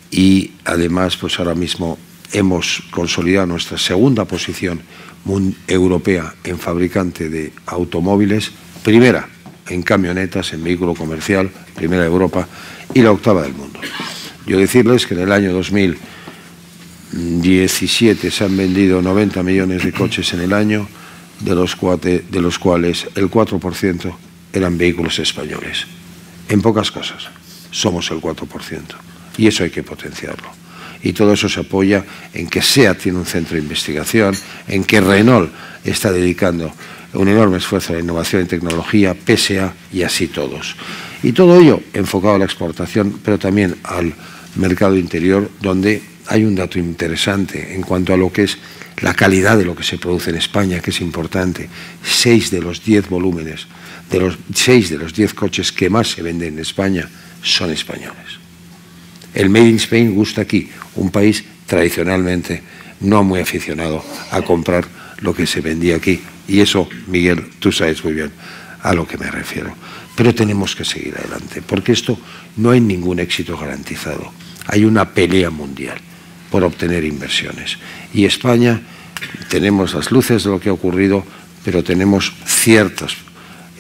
D: y además pues ahora mismo hemos consolidado nuestra segunda posición europea en fabricante de automóviles, primera en camionetas, en vehículo comercial, primera de Europa y la octava del mundo. Yo decirles que en el año 2017 se han vendido 90 millones de coches en el año, de los cuales el 4% eran vehículos españoles. En pocas cosas, somos el 4%. Y eso hay que potenciarlo. Y todo eso se apoya en que SEAT tiene un centro de investigación, en que Renault está dedicando un enorme esfuerzo a la innovación y tecnología, PSA y así todos. Y todo ello enfocado a la exportación, pero también al mercado interior, donde hay un dato interesante en cuanto a lo que es la calidad de lo que se produce en España, que es importante. 6 de los 10 volúmenes, 6 de los 10 coches que más se venden en España son españoles. El Made in Spain gusta aquí, un país tradicionalmente no muy aficionado a comprar lo que se vendía aquí. Y eso, Miguel, tú sabes muy bien a lo que me refiero. Pero tenemos que seguir adelante, porque esto no hay ningún éxito garantizado. Hay una pelea mundial por obtener inversiones. Y España, tenemos las luces de lo que ha ocurrido, pero tenemos ciertas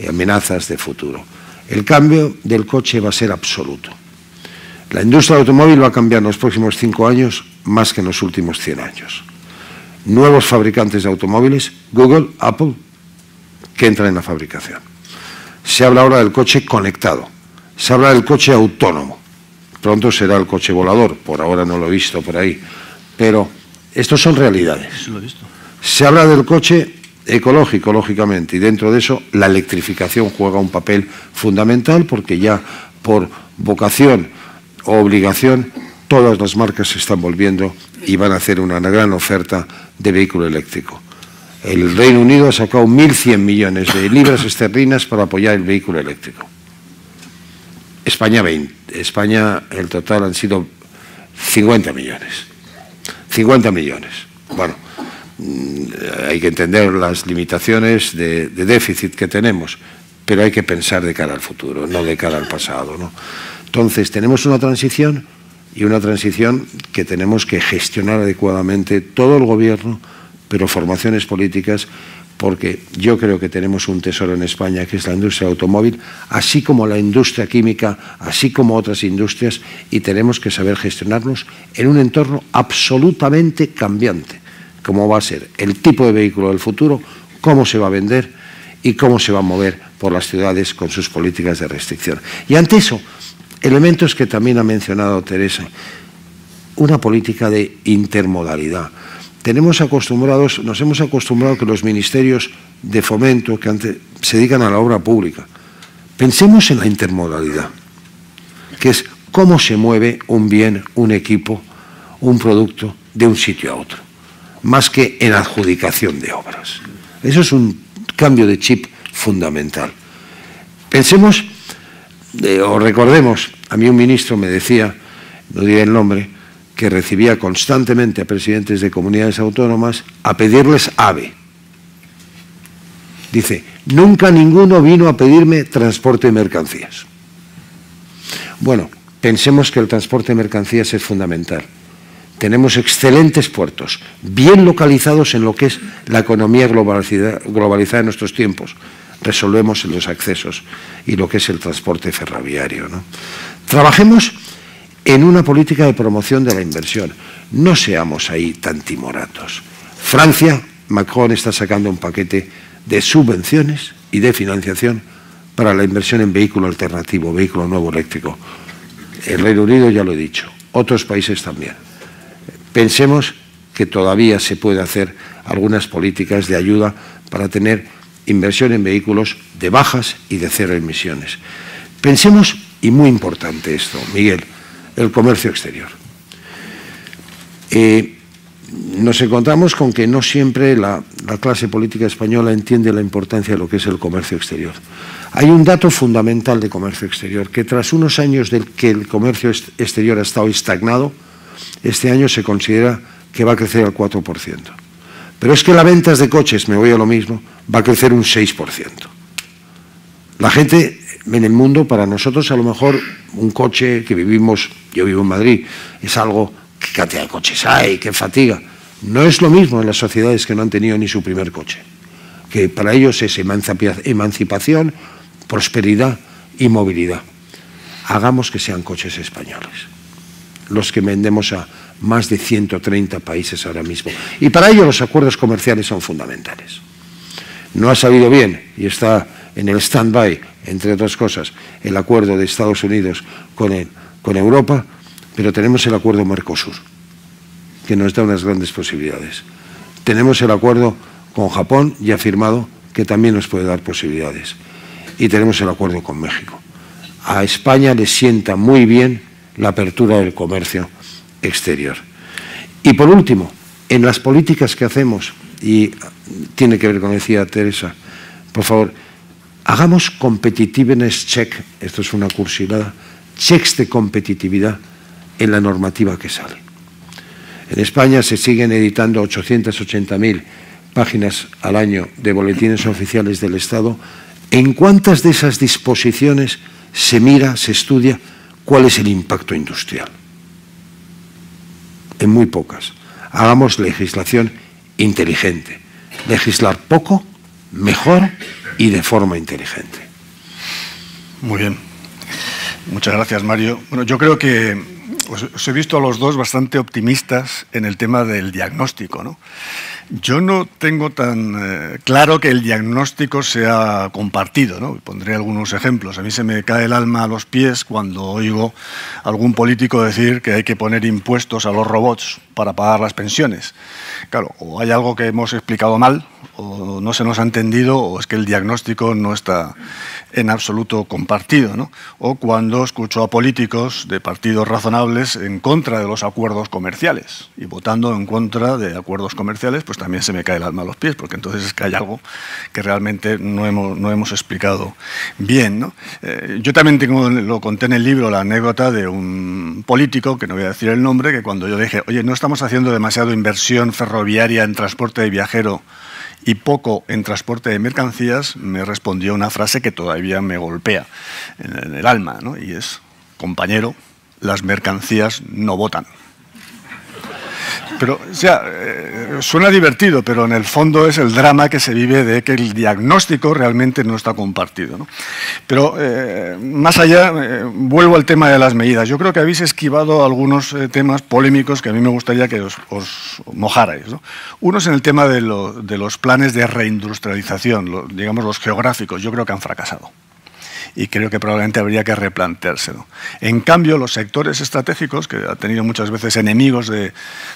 D: amenazas de futuro. El cambio del coche va a ser absoluto. La industria del automóvil va a cambiar en los próximos 5 años más que en los últimos 100 años. Nuevos fabricantes de automóviles, Google, Apple, que entran en la fabricación. Se habla ahora del coche conectado, se habla del coche autónomo. Pronto será el coche volador, por ahora no lo he visto por ahí, pero estos son realidades.
C: Sí, lo he visto.
D: Se habla del coche ecológico, lógicamente, y dentro de eso la electrificación juega un papel fundamental porque ya por vocación o obligación todas las marcas se están volviendo y van a hacer una gran oferta de vehículo eléctrico. El Reino Unido ha sacado 1.100 millones de libras esterlinas para apoyar el vehículo eléctrico. España 20. España el total han sido 50 millones. 50 millones. Bueno, hay que entender las limitaciones de déficit que tenemos, pero hay que pensar de cara al futuro, no de cara al pasado, ¿no? Entonces, tenemos una transición y una transición que tenemos que gestionar adecuadamente todo el Gobierno, pero formaciones políticas, porque yo creo que tenemos un tesoro en España, que es la industria automóvil, así como la industria química, así como otras industrias, y tenemos que saber gestionarlos en un entorno absolutamente cambiante, como va a ser el tipo de vehículo del futuro, cómo se va a vender y cómo se va a mover por las ciudades con sus políticas de restricción. Y ante eso, elementos que también ha mencionado Teresa, una política de intermodalidad. Nos hemos acostumbrado que los ministerios de fomento que antes se dedican a la obra pública, pensemos en la intermodalidad, que es cómo se mueve un bien, un equipo, un producto de un sitio a otro, más que en adjudicación de obras. Eso es un cambio de chip fundamental. Pensemos, o recordemos, a mí un ministro me decía, no diré el nombre, que recibía constantemente a presidentes de comunidades autónomas a pedirles AVE. Dice, nunca ninguno vino a pedirme transporte de mercancías. Bueno, pensemos que el transporte de mercancías es fundamental. Tenemos excelentes puertos, bien localizados en lo que es la economía globalizada de nuestros tiempos. Resolvemos los accesos y lo que es el transporte ferroviario, ¿no? Trabajemos en una política de promoción de la inversión. No seamos ahí tan timoratos. Francia, Macron está sacando un paquete de subvenciones y de financiación para la inversión en vehículo alternativo, vehículo nuevo eléctrico. El Reino Unido ya lo he dicho, otros países también. Pensemos que todavía se puede hacer algunas políticas de ayuda para tener inversión en vehículos de bajas y de cero emisiones. Pensemos, y muy importante esto, Miguel, el comercio exterior. Nos encontramos con que no siempre la clase política española entiende la importancia de lo que es el comercio exterior. Hay un dato fundamental de comercio exterior, que tras unos años del que el comercio exterior ha estado estagnado, este año se considera que va a crecer al 4%. Pero es que las ventas de coches, me voy a lo mismo, va a crecer un 6%. La gente en el mundo, para nosotros a lo mejor un coche que vivimos, yo vivo en Madrid, es algo, qué cantidad de coches hay, qué fatiga. No es lo mismo en las sociedades que no han tenido ni su primer coche, que para ellos es emancipación, prosperidad y movilidad. Hagamos que sean coches españoles, los que vendemos a más de 130 países ahora mismo. Y para ello los acuerdos comerciales son fundamentales. No ha salido bien y está en el stand-by, entre otras cosas, el acuerdo de Estados Unidos con Europa, pero tenemos el acuerdo Mercosur, que nos da unas grandes posibilidades. Tenemos el acuerdo con Japón, ya firmado, que también nos puede dar posibilidades. Y tenemos el acuerdo con México. A España le sienta muy bien la apertura del comercio exterior. Y por último, en las políticas que hacemos, y tiene que ver con lo que decía Teresa, por favor, hagamos competitiveness check, esto es una cursilada, checks de competitividad en la normativa que sale. En España se siguen editando 880.000 páginas al año de boletines oficiales del Estado. ¿En cuántas de esas disposiciones se mira, se estudia cuál es el impacto industrial? En muy pocas. Hagamos legislación inteligente. Legislar poco, mejor y de forma inteligente.
C: Muy bien. Muchas gracias, Mario. Bueno, yo creo que os he visto a los dos bastante optimistas en el tema del diagnóstico, ¿no? Yo no tengo tan claro que el diagnóstico sea compartido, ¿no? Pondré algunos ejemplos. A mí se me cae el alma a los pies cuando oigo a algún político decir que hay que poner impuestos a los robots para pagar las pensiones. Claro, o hay algo que hemos explicado mal, o no se nos ha entendido, o es que el diagnóstico no está en absoluto compartido, ¿no? O cuando escucho a políticos de partidos razonables en contra de los acuerdos comerciales y votando en contra de acuerdos comerciales, pues también se me cae el alma a los pies, porque entonces es que hay algo que realmente no hemos explicado bien, ¿no? Yo también lo conté en el libro, la anécdota de un político, que no voy a decir el nombre, que cuando yo dije, oye, no estamos haciendo demasiado inversión ferroviaria en transporte de viajero y poco en transporte de mercancías, me respondió una frase que todavía me golpea en el alma, ¿no? Y es, compañero, las mercancías no votan. Pero, o sea, suena divertido, pero en el fondo es el drama que se vive de que el diagnóstico realmente no está compartido, ¿no? Pero, más allá, vuelvo al tema de las medidas. Yo creo que habéis esquivado algunos temas polémicos que a mí me gustaría que os mojarais, ¿no? Uno es en el tema de los planes de reindustrialización, digamos los geográficos. Yo creo que han fracasado. Y creo que probablemente habría que replanteárselo. En cambio, los sectores estratégicos, que ha tenido muchas veces enemigos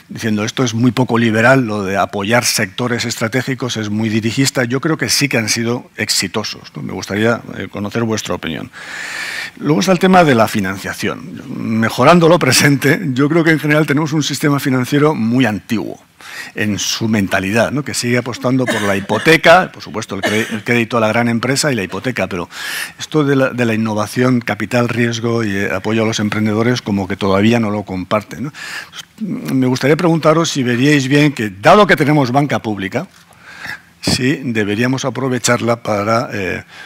C: diciendo esto es muy poco liberal, lo de apoyar sectores estratégicos es muy dirigista, yo creo que sí que han sido exitosos, ¿no? Me gustaría conocer vuestra opinión. Luego está el tema de la financiación. Mejorando lo presente, yo creo que en general tenemos un sistema financiero muy antiguo en su mentalidad, ¿no? Que sigue apostando por la hipoteca, por supuesto el crédito a la gran empresa y la hipoteca, pero esto de la innovación, capital, riesgo y apoyo a los emprendedores como que todavía no lo comparten, ¿no? Me gustaría preguntaros si veríais bien que, dado que tenemos banca pública, sí deberíamos aprovecharla para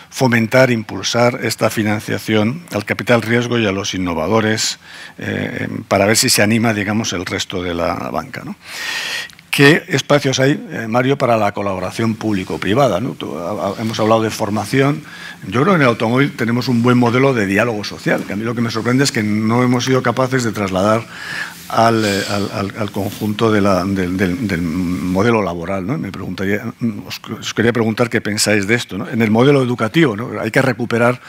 C: fomentar, impulsar esta financiación al capital riesgo y a los innovadores para ver si se anima, digamos, el resto de la banca, ¿no? ¿Qué espacios hay, Mario, para la colaboración público-privada, ¿no? Hemos hablado de formación. Yo creo que en el automóvil tenemos un buen modelo de diálogo social, que a mí lo que me sorprende es que no hemos sido capaces de trasladar al conjunto del modelo laboral, ¿no? Os quería preguntar qué pensáis de esto, ¿no? En el modelo educativo, ¿no? Hay que recuperar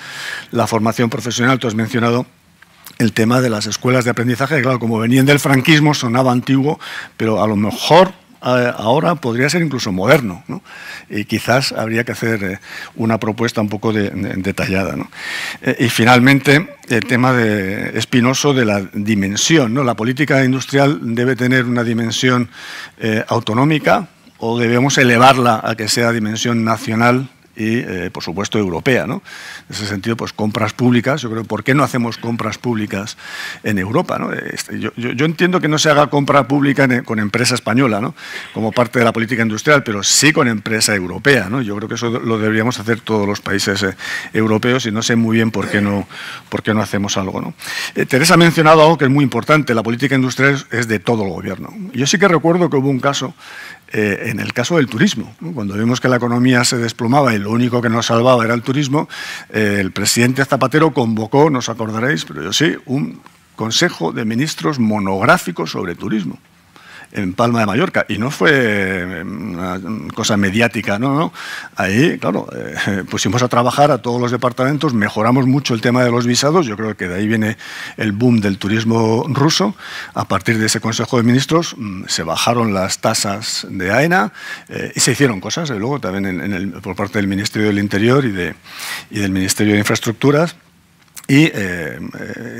C: la formación profesional. Tú has mencionado el tema de las escuelas de aprendizaje, que claro, como venían del franquismo, sonaba antiguo, pero a lo mejor ahora podría ser incluso moderno, ¿no? Y quizás habría que hacer una propuesta un poco detallada, ¿no? Y finalmente, el tema espinoso de la dimensión, ¿no? La política industrial debe tener una dimensión autonómica o debemos elevarla a que sea dimensión nacional y, por supuesto, europea, ¿no? En ese sentido, pues compras públicas. Yo creo, ¿por qué no hacemos compras públicas en Europa, ¿no? Yo entiendo que no se haga compra pública con empresa española, ¿no? Como parte de la política industrial, pero sí con empresa europea, ¿no? Yo creo que eso lo deberíamos hacer todos los países europeos y no sé muy bien por qué no hacemos algo, ¿no? Teresa ha mencionado algo que es muy importante. La política industrial es de todo el gobierno. Yo sí que recuerdo que hubo un caso en el caso del turismo, ¿no? Cuando vimos que la economía se desplomaba y lo único que nos salvaba era el turismo, el presidente Zapatero convocó, no os acordaréis, pero yo sí, un Consejo de Ministros monográfico sobre turismo en Palma de Mallorca, y no fue una cosa mediática, no. Ahí, claro, pusimos a trabajar a todos los departamentos, mejoramos mucho el tema de los visados. Yo creo que de ahí viene el boom del turismo ruso. A partir de ese Consejo de Ministros se bajaron las tasas de AENA y se hicieron cosas, y luego también por parte del Ministerio del Interior y del Ministerio de Infraestructuras. Y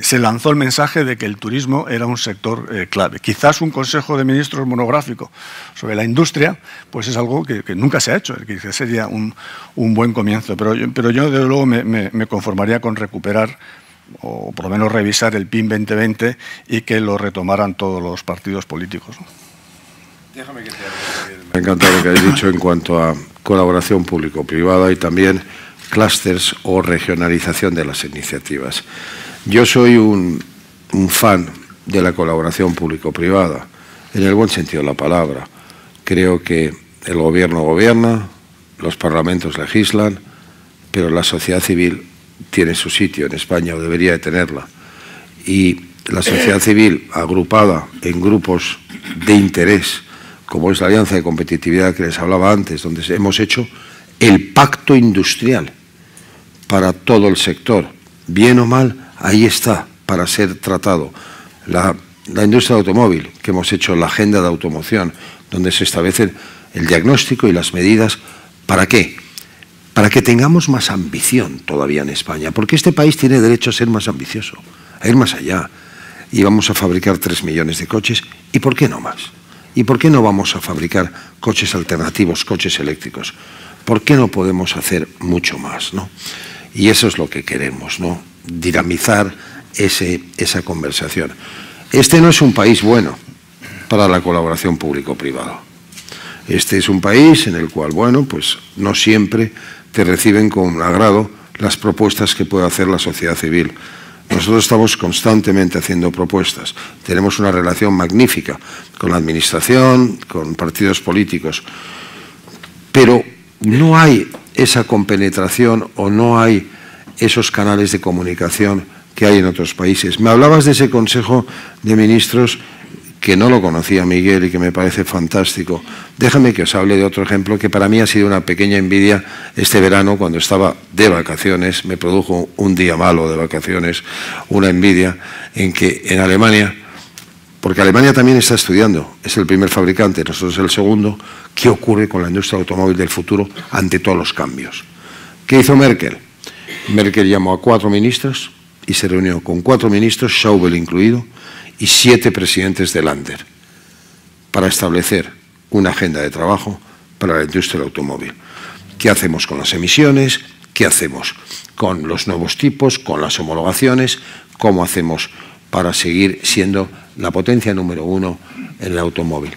C: se lanzó el mensaje de que el turismo era un sector clave. Quizás un Consejo de Ministros monográfico sobre la industria, pues es algo que nunca se ha hecho, que sería un buen comienzo. Pero yo, desde luego, me conformaría con recuperar, o por lo menos revisar el PIN 2020 y que lo retomaran todos los partidos políticos, ¿no?
D: Déjame que te hable. Me ha encantado lo que habéis dicho en cuanto a colaboración público-privada y también clústeres o regionalización de las iniciativas. Yo soy un fan de la colaboración público-privada, en el buen sentido de la palabra. Creo que el gobierno gobierna, los parlamentos legislan, pero la sociedad civil tiene su sitio en España, o debería de tenerla. Y la sociedad civil, agrupada en grupos de interés, como es la Alianza de Competitividad que les hablaba antes, donde hemos hecho el pacto industrial para todo el sector, bien o mal, ahí está, para ser tratado. La industria del automóvil, que hemos hecho la agenda de automoción, donde se establecen el diagnóstico y las medidas. ¿Para qué? Para que tengamos más ambición todavía en España, porque este país tiene derecho a ser más ambicioso, a ir más allá. Y vamos a fabricar 3 millones de coches, ¿y por qué no más? ¿Y por qué no vamos a fabricar coches alternativos, coches eléctricos? ¿Por qué no podemos hacer mucho más, ¿no? Y eso es lo que queremos, ¿no? Dinamizar esa conversación. Este no es un país bueno para la colaboración público-privada. Este es un país en el cual, bueno, pues no siempre te reciben con agrado las propuestas que puede hacer la sociedad civil Nosotros estamos constantemente haciendo propuestas. Tenemos una relación magnífica con la administración, con partidos políticos, pero no hay esa compenetración o no hay esos canales de comunicación que hay en otros países. Me hablabas de ese Consejo de Ministros que no lo conocía Miguel y que me parece fantástico. Déjame que os hable de otro ejemplo que para mí ha sido una pequeña envidia este verano cuando estaba de vacaciones. Me produjo un día malo de vacaciones, una envidia en que en Alemania, porque Alemania también está estudiando, es el primer fabricante, nosotros el segundo, ¿qué ocurre con la industria automóvil del futuro ante todos los cambios? ¿Qué hizo Merkel? Merkel llamó a 4 ministros y se reunió con 4 ministros, Schäuble incluido, y 7 presidentes de Länder para establecer una agenda de trabajo para la industria del automóvil. ¿Qué hacemos con las emisiones? ¿Qué hacemos con los nuevos tipos, con las homologaciones? ¿Cómo hacemos para seguir siendo la potencia número 1 en el automóvil?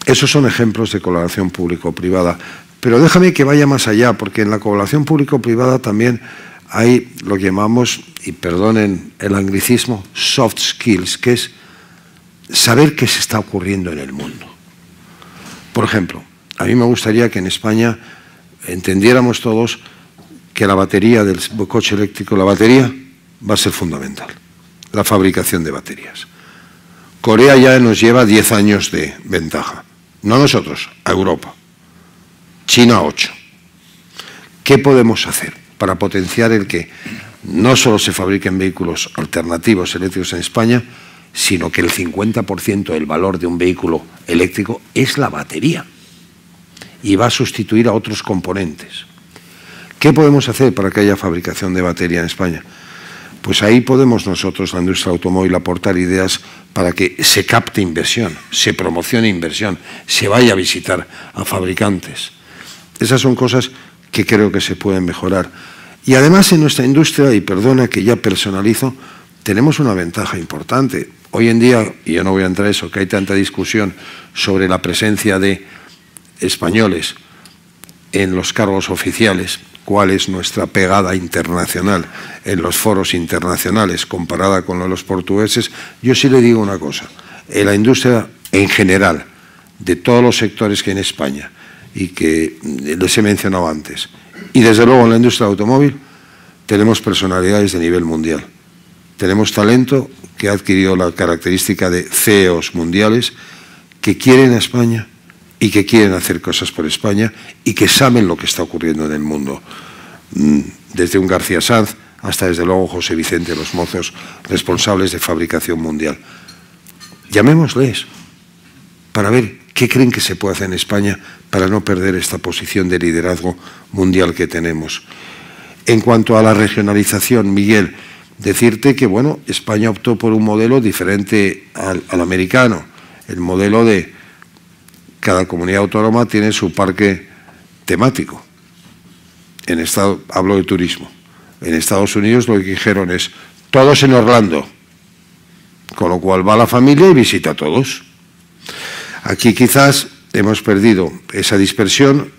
D: Esos son ejemplos de colaboración público-privada. Pero déjame que vaya más allá, porque en la colaboración público-privada también hay lo que llamamos, y perdonen el anglicismo, soft skills, que es saber qué se está ocurriendo en el mundo. Por ejemplo, a mí me gustaría que en España entendiéramos todos que la batería del coche eléctrico, la batería va a ser fundamental, la fabricación de baterías. Corea ya nos lleva 10 años de ventaja, no nosotros, a Europa. China 8. ¿Qué podemos hacer para potenciar el que no solo se fabriquen vehículos alternativos eléctricos en España, sino que el 50% del valor de un vehículo eléctrico es la batería y va a sustituir a otros componentes? ¿Qué podemos hacer para que haya fabricación de batería en España? Pues ahí podemos nosotros, la industria automóvil, aportar ideas para que se capte inversión, se promocione inversión, se vaya a visitar a fabricantes. Esas son cosas que creo que se pueden mejorar. Y además en nuestra industria, y perdona que ya personalizo, tenemos una ventaja importante. Hoy en día, y yo no voy a entrar en eso, que hay tanta discusión sobre la presencia de españoles en los cargos oficiales, cuál es nuestra pegada internacional en los foros internacionales comparada con la de los portugueses, yo sí le digo una cosa, en la industria en general, de todos los sectores que hay en España, y que les he mencionado antes, y desde luego en la industria del automóvil, tenemos personalidades de nivel mundial. Tenemos talento que ha adquirido la característica de CEOs mundiales que quieren a España y que quieren hacer cosas por España y que saben lo que está ocurriendo en el mundo. Desde un García Sanz hasta, desde luego, José Vicente Los Mozos, responsables de fabricación mundial. Llamémosles para ver qué creen que se puede hacer en España para no perder esta posición de liderazgo mundial que tenemos. En cuanto a la regionalización, Miguel, decirte que, bueno, España optó por un modelo diferente al americano. El modelo de cada comunidad autónoma tiene su parque temático. Hablo de turismo. En Estados Unidos lo que dijeron es, todos en Orlando. Con lo cual va la familia y visita a todos. Aquí quizás hemos perdido esa dispersión,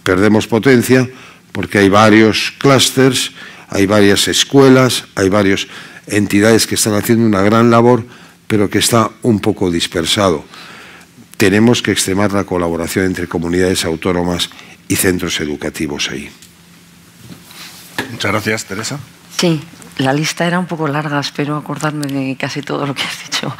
D: perdemos potencia, porque hay varios clústeres, hay varias escuelas, hay varias entidades que están haciendo una gran labor, pero que está un poco dispersado. Tenemos que extremar la colaboración entre comunidades autónomas y centros educativos ahí.
C: Muchas gracias, Teresa.
E: Sí, la lista era un poco larga, espero acordarme de casi todo lo que has dicho.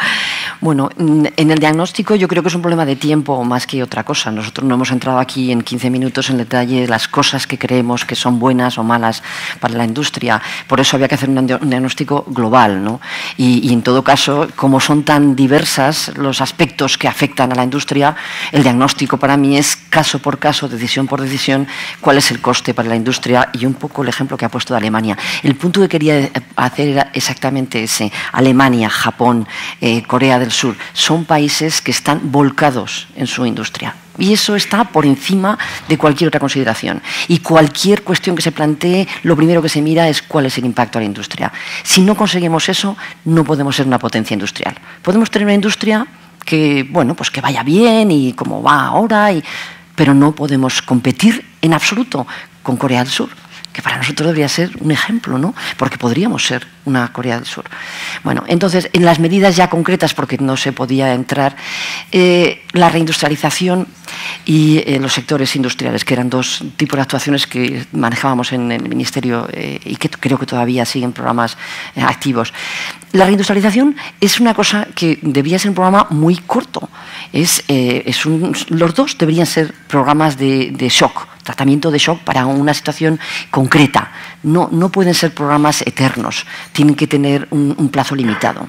E: Bueno, en el diagnóstico yo creo que es un problema de tiempo más que otra cosa. Nosotros no hemos entrado aquí en 15 minutos en detalle de las cosas que creemos que son buenas o malas para la industria. Por eso había que hacer un diagnóstico global, ¿no? Y en todo caso, como son tan diversas los aspectos que afectan a la industria, el diagnóstico para mí es caso por caso, decisión por decisión, cuál es el coste para la industria y un poco el ejemplo que ha puesto de Alemania. El punto que quería hacer era exactamente ese. Alemania, Japón, Corea del Sur, son países que están volcados en su industria. Y eso está por encima de cualquier otra consideración. Y cualquier cuestión que se plantee, lo primero que se mira es cuál es el impacto a la industria. Si no conseguimos eso, no podemos ser una potencia industrial. Podemos tener una industria que, bueno, pues que vaya bien y como va ahora, pero no podemos competir en absoluto con Corea del Sur, que para nosotros debería ser un ejemplo, ¿no? Porque podríamos ser una Corea del Sur. Bueno, entonces, en las medidas ya concretas, porque no se podía entrar, la reindustrialización y los sectores industriales, que eran dos tipos de actuaciones que manejábamos en el Ministerio y que creo que todavía siguen programas activos. La reindustrialización es una cosa que debería ser un programa muy corto. Los dos deberían ser programas de shock, tratamiento de shock para una situación concreta. No pueden ser programas eternos, tienen que tener un plazo limitado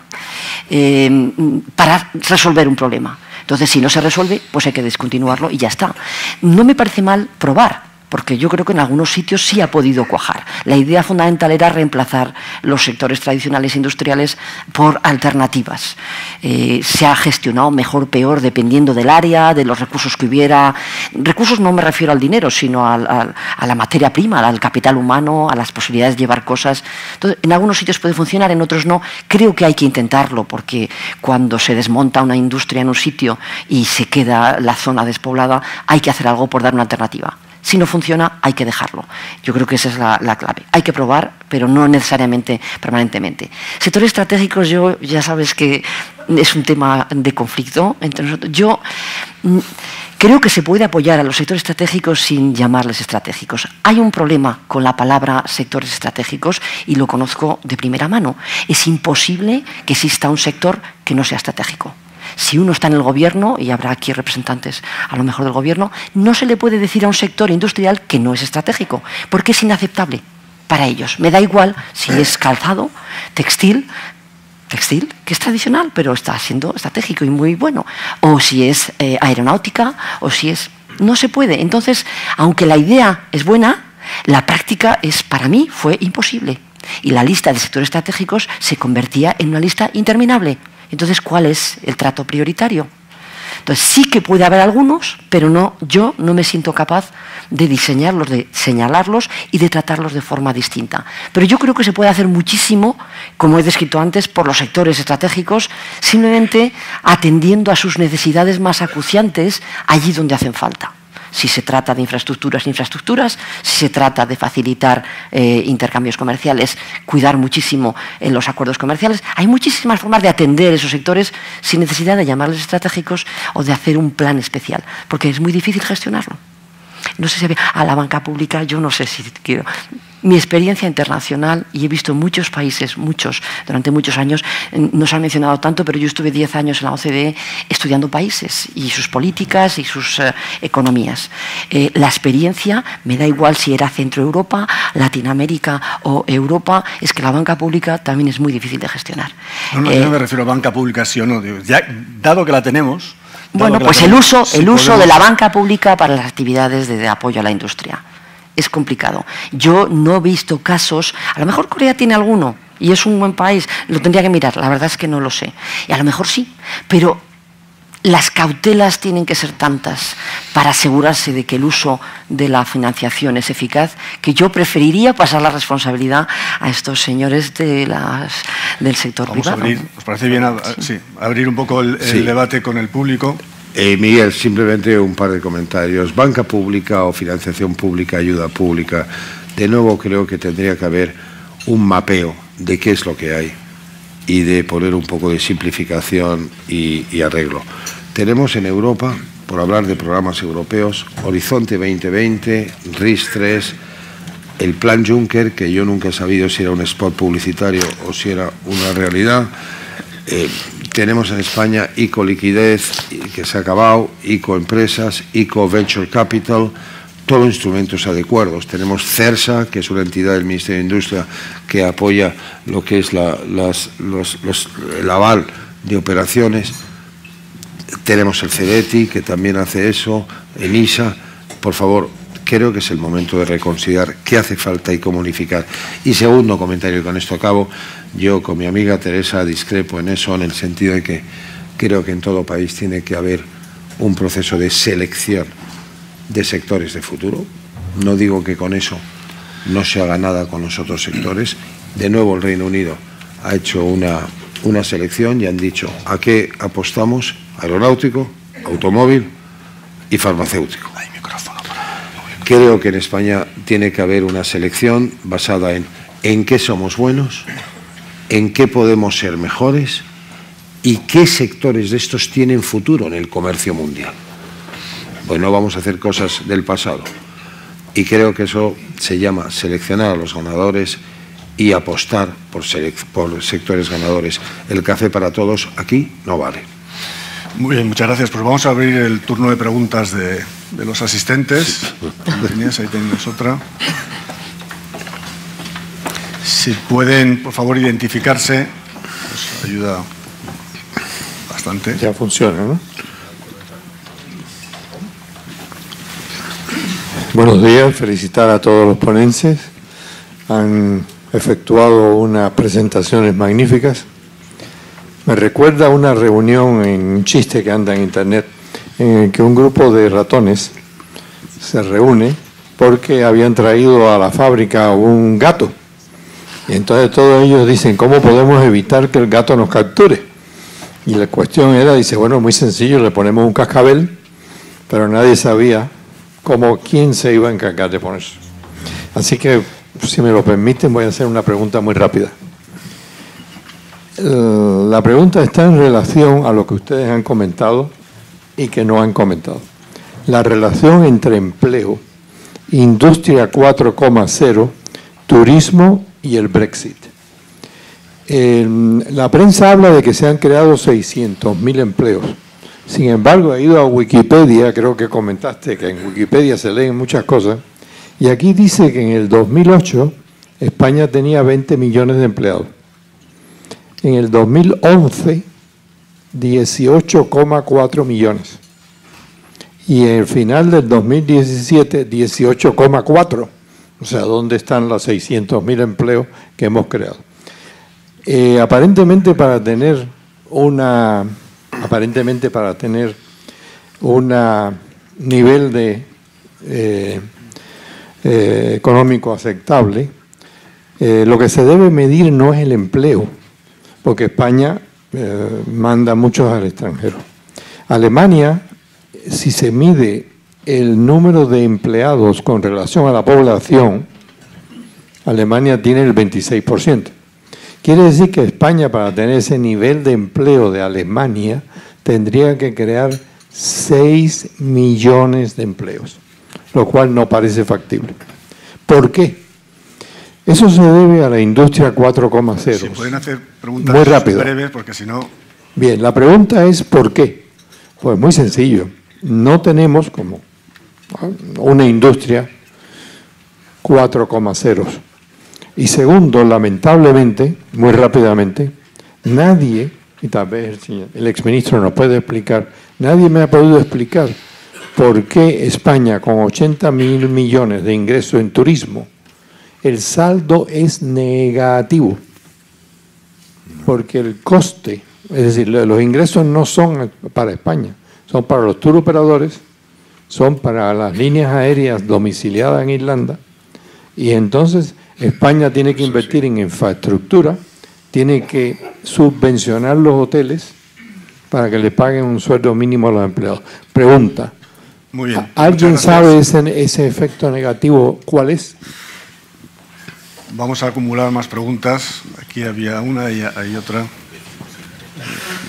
E: para resolver un problema. Entonces, si no se resuelve, pues hay que descontinuarlo y ya está. No me parece mal probar, porque yo creo que en algunos sitios sí ha podido cuajar. La idea fundamental era reemplazar los sectores tradicionales industriales por alternativas. Se ha gestionado mejor o peor dependiendo del área, de los recursos que hubiera. Recursos no me refiero al dinero, sino a la materia prima, al capital humano, a las posibilidades de llevar cosas. Entonces, en algunos sitios puede funcionar, en otros no. Creo que hay que intentarlo, porque cuando se desmonta una industria en un sitio y se queda la zona despoblada, hay que hacer algo por dar una alternativa. Si no funciona, hay que dejarlo. Yo creo que esa es la clave. Hay que probar, pero no necesariamente permanentemente. Sectores estratégicos, ya sabes que es un tema de conflicto entre nosotros. Yo creo que se puede apoyar a los sectores estratégicos sin llamarles estratégicos. Hay un problema con la palabra sectores estratégicos y lo conozco de primera mano. Es imposible que exista un sector que no sea estratégico. Si uno está en el gobierno, y habrá aquí representantes a lo mejor del gobierno, no se le puede decir a un sector industrial que no es estratégico, porque es inaceptable para ellos. Me da igual si es calzado, textil, que es tradicional, pero está siendo estratégico y muy bueno, o si es aeronáutica, o si es... No se puede. Entonces, aunque la idea es buena, la práctica para mí fue imposible. Y la lista de sectores estratégicos se convertía en una lista interminable. Entonces, ¿cuál es el trato prioritario? Entonces, sí que puede haber algunos, pero yo no me siento capaz de diseñarlos, de señalarlos y de tratarlos de forma distinta. Pero yo creo que se puede hacer muchísimo, como he descrito antes, por los sectores estratégicos, simplemente atendiendo a sus necesidades más acuciantes allí donde hacen falta. Si se trata de infraestructuras, si se trata de facilitar intercambios comerciales, cuidar muchísimo en los acuerdos comerciales. Hay muchísimas formas de atender esos sectores sin necesidad de llamarles estratégicos o de hacer un plan especial, porque es muy difícil gestionarlo. No sé si a la banca pública, yo no sé si quiero... Mi experiencia internacional, y he visto muchos países, durante muchos años, no se ha mencionado tanto, pero yo estuve 10 años en la OCDE estudiando países y sus políticas y sus economías. La experiencia, me da igual si era Centro Europa, Latinoamérica o Europa, es que la banca pública también es muy difícil de gestionar.
C: No, yo no me refiero a banca pública, sí o no. Dado que la tenemos...
E: Bueno, pues el uso de la banca pública para las actividades de apoyo a la industria. Es complicado. Yo no he visto casos, a lo mejor Corea tiene alguno y es un buen país, lo tendría que mirar, la verdad es que no lo sé. Y a lo mejor sí, pero las cautelas tienen que ser tantas para asegurarse de que el uso de la financiación es eficaz, que yo preferiría pasar la responsabilidad a estos señores del sector privado.
C: ¿Os parece bien abrir un poco el debate con el público?
D: Miguel, simplemente un par de comentarios. Banca pública o financiación pública, ayuda pública. De nuevo creo que tendría que haber un mapeo de qué es lo que hay y de poner un poco de simplificación y arreglo. Tenemos en Europa, por hablar de programas europeos, Horizonte 2020, RIS3, el Plan Juncker, que yo nunca he sabido si era un spot publicitario o si era una realidad. Tenemos en España ICO Liquidez, que se ha acabado, ICO Empresas, ICO Venture Capital, todos instrumentos adecuados. Tenemos CERSA, que es una entidad del Ministerio de Industria que apoya lo que es el aval de operaciones. Tenemos el CEDETI, que también hace eso, ENISA. Por favor, creo que es el momento de reconsiderar qué hace falta y cómo unificar. Y segundo comentario, y con esto acabo, yo con mi amiga Teresa discrepo en eso, en el sentido de que creo que en todo país tiene que haber un proceso de selección de sectores de futuro. No digo que con eso no se haga nada con los otros sectores. De nuevo el Reino Unido ha hecho una selección y han dicho a qué apostamos: aeronáutico, automóvil y farmacéutico. creo que en España tiene que haber una selección basada en qué somos buenos, en qué podemos ser mejores y qué sectores de estos tienen futuro en el comercio mundial. Pues no vamos a hacer cosas del pasado. Y creo que eso se llama seleccionar a los ganadores y apostar por sectores ganadores. El café para todos aquí no vale.
C: Muy bien, muchas gracias. Pues vamos a abrir el turno de preguntas de los asistentes. Ahí tenéis otra. Si pueden, por favor, identificarse, pues ayuda bastante.
F: Ya funciona, ¿no? Buenos días, felicitar a todos los ponentes. Han efectuado unas presentaciones magníficas. Me recuerda una reunión en un chiste que anda en internet, en el que un grupo de ratones se reúne porque habían traído a la fábrica un gato. Y entonces todos ellos dicen, ¿cómo podemos evitar que el gato nos capture? Y la cuestión era, dice, bueno, muy sencillo, le ponemos un cascabel, pero nadie sabía quién se iba a encargar de ponerse. Así que, si me lo permiten, voy a hacer una pregunta muy rápida. La pregunta está en relación a lo que ustedes han comentado y que no han comentado. La relación entre empleo, industria 4,0, turismo y el Brexit. La prensa habla de que se han creado 600.000 empleos. Sin embargo, he ido a Wikipedia, creo que comentaste que en Wikipedia se leen muchas cosas, y aquí dice que en el 2008 España tenía 20 millones de empleados. En el 2011, 18,4 millones. Y en el final del 2017, 18,4. O sea, ¿dónde están los 600.000 empleos que hemos creado? Aparentemente para tener un nivel de económico aceptable, lo que se debe medir no es el empleo, porque España manda muchos al extranjero. Alemania, si se mide el número de empleados con relación a la población, Alemania tiene el 26%. Quiere decir que España, para tener ese nivel de empleo de Alemania, tendría que crear 6 millones de empleos, lo cual no parece factible. ¿Por qué? Eso se debe a la industria 4,0.
C: Si pueden hacer preguntas
F: muy rápido,
C: breves, porque si no...
F: Bien, la pregunta es ¿por qué? Pues muy sencillo. No tenemos como una industria 4,0. Y segundo, lamentablemente, muy rápidamente, nadie, y tal vez el exministro nos puede explicar, nadie me ha podido explicar por qué España, con 80.000 millones de ingresos en turismo, el saldo es negativo. Porque el coste, es decir, los ingresos no son para España, son para los tour operadores, son para las líneas aéreas domiciliadas en Irlanda, y entonces España tiene que invertir en infraestructura, tiene que subvencionar los hoteles para que le paguen un sueldo mínimo a los empleados. Pregunta,
C: muy bien,
F: ¿alguien sabe ese efecto negativo cuál es?
C: Vamos a acumular más preguntas. Aquí había una y hay otra.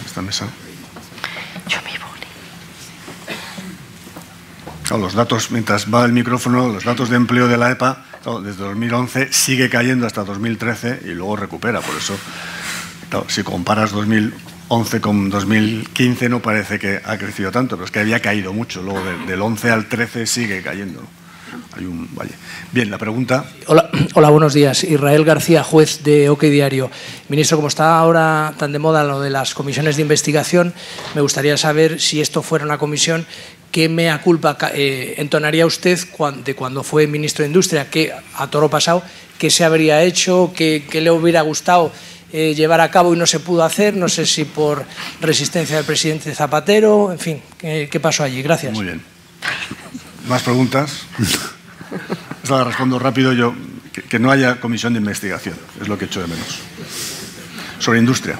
C: Esta mesa. Los datos, mientras va el micrófono, los datos de empleo de la EPA, desde 2011 sigue cayendo hasta 2013 y luego recupera. Por eso, si comparas 2011 con 2015 no parece que ha crecido tanto, pero es que había caído mucho. Luego del 11 al 13 sigue cayendo. Hay un valle. Bien, la pregunta.
G: Hola, buenos días. Israel García, juez de OK Diario. Ministro, como está ahora tan de moda lo de las comisiones de investigación, me gustaría saber si esto fuera una comisión, ¿qué mea culpa entonaría usted de cuando fue ministro de Industria? ¿Qué, a toro pasado, qué se habría hecho? ¿Qué le hubiera gustado llevar a cabo y no se pudo hacer? No sé si por resistencia del presidente Zapatero. En fin, ¿qué pasó allí? Gracias.
C: Muy bien. ¿Más preguntas? Esta la respondo rápido yo. Que no haya comisión de investigación, es lo que echo de menos. Sobre industria.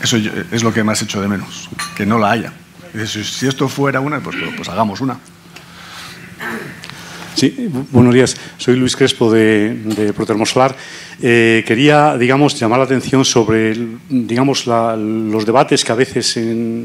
C: Eso es lo que más echo de menos, que no la haya. Si esto fuera una, pues hagamos una.
H: Sí, buenos días. Soy Luis Crespo de Protermosolar. Quería, llamar la atención sobre, los debates que a veces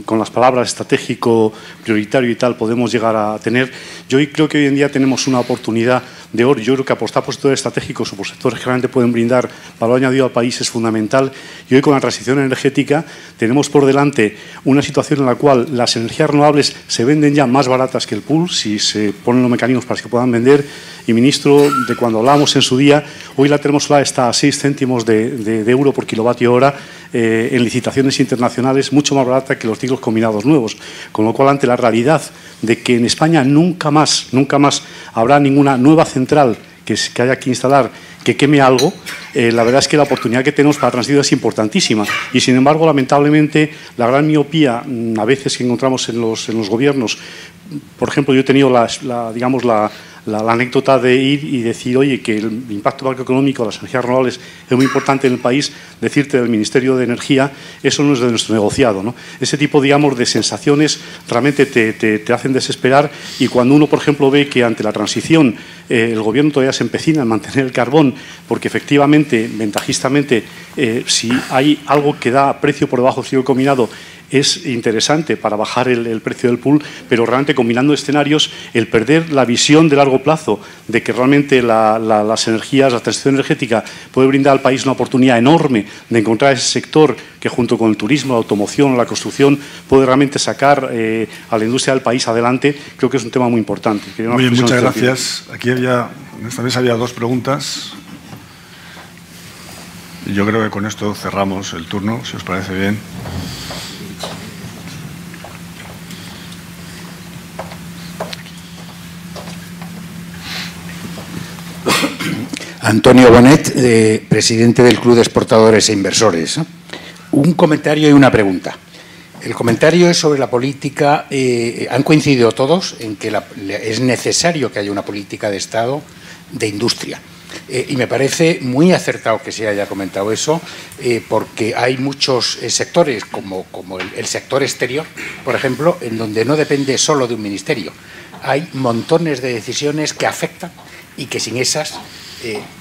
H: con las palabras estratégico, prioritario y tal podemos llegar a tener. Yo creo que hoy en día tenemos una oportunidad de oro. Yo creo que apostar por sectores estratégicos o por sectores que realmente pueden brindar valor añadido al país es fundamental. Y hoy con la transición energética tenemos por delante una situación en la cual las energías renovables se venden ya más baratas que el pool, si se ponen los mecanismos para que puedan vender. Y, ministro, de cuando hablábamos en su día, hoy la termosolar está a 6 céntimos de euro por kilovatio hora en licitaciones internacionales, mucho más barata que los ciclos combinados nuevos. Con lo cual, ante la realidad de que en España nunca más habrá ninguna nueva central que haya que instalar que queme algo, la verdad es que la oportunidad que tenemos para transición es importantísima. Y, sin embargo, lamentablemente, la gran miopía a veces que encontramos en los gobiernos, por ejemplo, yo he tenido la anécdota de ir y decir, oye, que el impacto macroeconómico de las energías renovables es muy importante en el país, decirte del Ministerio de Energía, eso no es de nuestro negociado, ¿no? Ese tipo, de sensaciones realmente te hacen desesperar, y cuando uno, por ejemplo, ve que ante la transición el Gobierno todavía se empecina en mantener el carbón, porque efectivamente, ventajistamente, si hay algo que da precio por debajo del ciclo combinado, es interesante para bajar el precio del pool, pero realmente combinando escenarios, el perder la visión de largo plazo de que realmente las energías, la transición energética puede brindar al país una oportunidad enorme de encontrar ese sector que junto con el turismo, la automoción, la construcción puede realmente sacar a la industria del país adelante, creo que es un tema muy importante.
C: Muy bien, muchas gracias. Aquí en esta mesa había 2 preguntas. Yo creo que con esto cerramos el turno, si os parece bien.
I: Antonio Bonet, presidente del Club de Exportadores e Inversores. Un comentario y una pregunta. El comentario es sobre la política. Han coincidido todos en que es necesario que haya una política de Estado de industria. Y me parece muy acertado que se haya comentado eso, porque hay muchos sectores, como el sector exterior, por ejemplo, en donde no depende solo de un ministerio. Hay montones de decisiones que afectan y que sin esas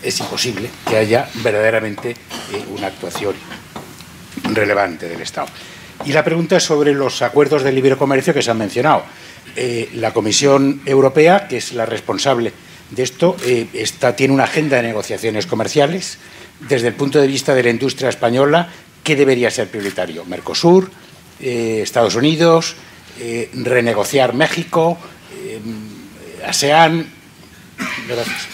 I: es imposible que haya verdaderamente una actuación relevante del Estado. Y la pregunta es sobre los acuerdos de libre comercio que se han mencionado. La Comisión Europea, que es la responsable de esto, tiene una agenda de negociaciones comerciales. Desde el punto de vista de la industria española, ¿qué debería ser prioritario? ¿Mercosur? ¿Estados Unidos? ¿Renegociar México? ¿ASEAN? Gracias.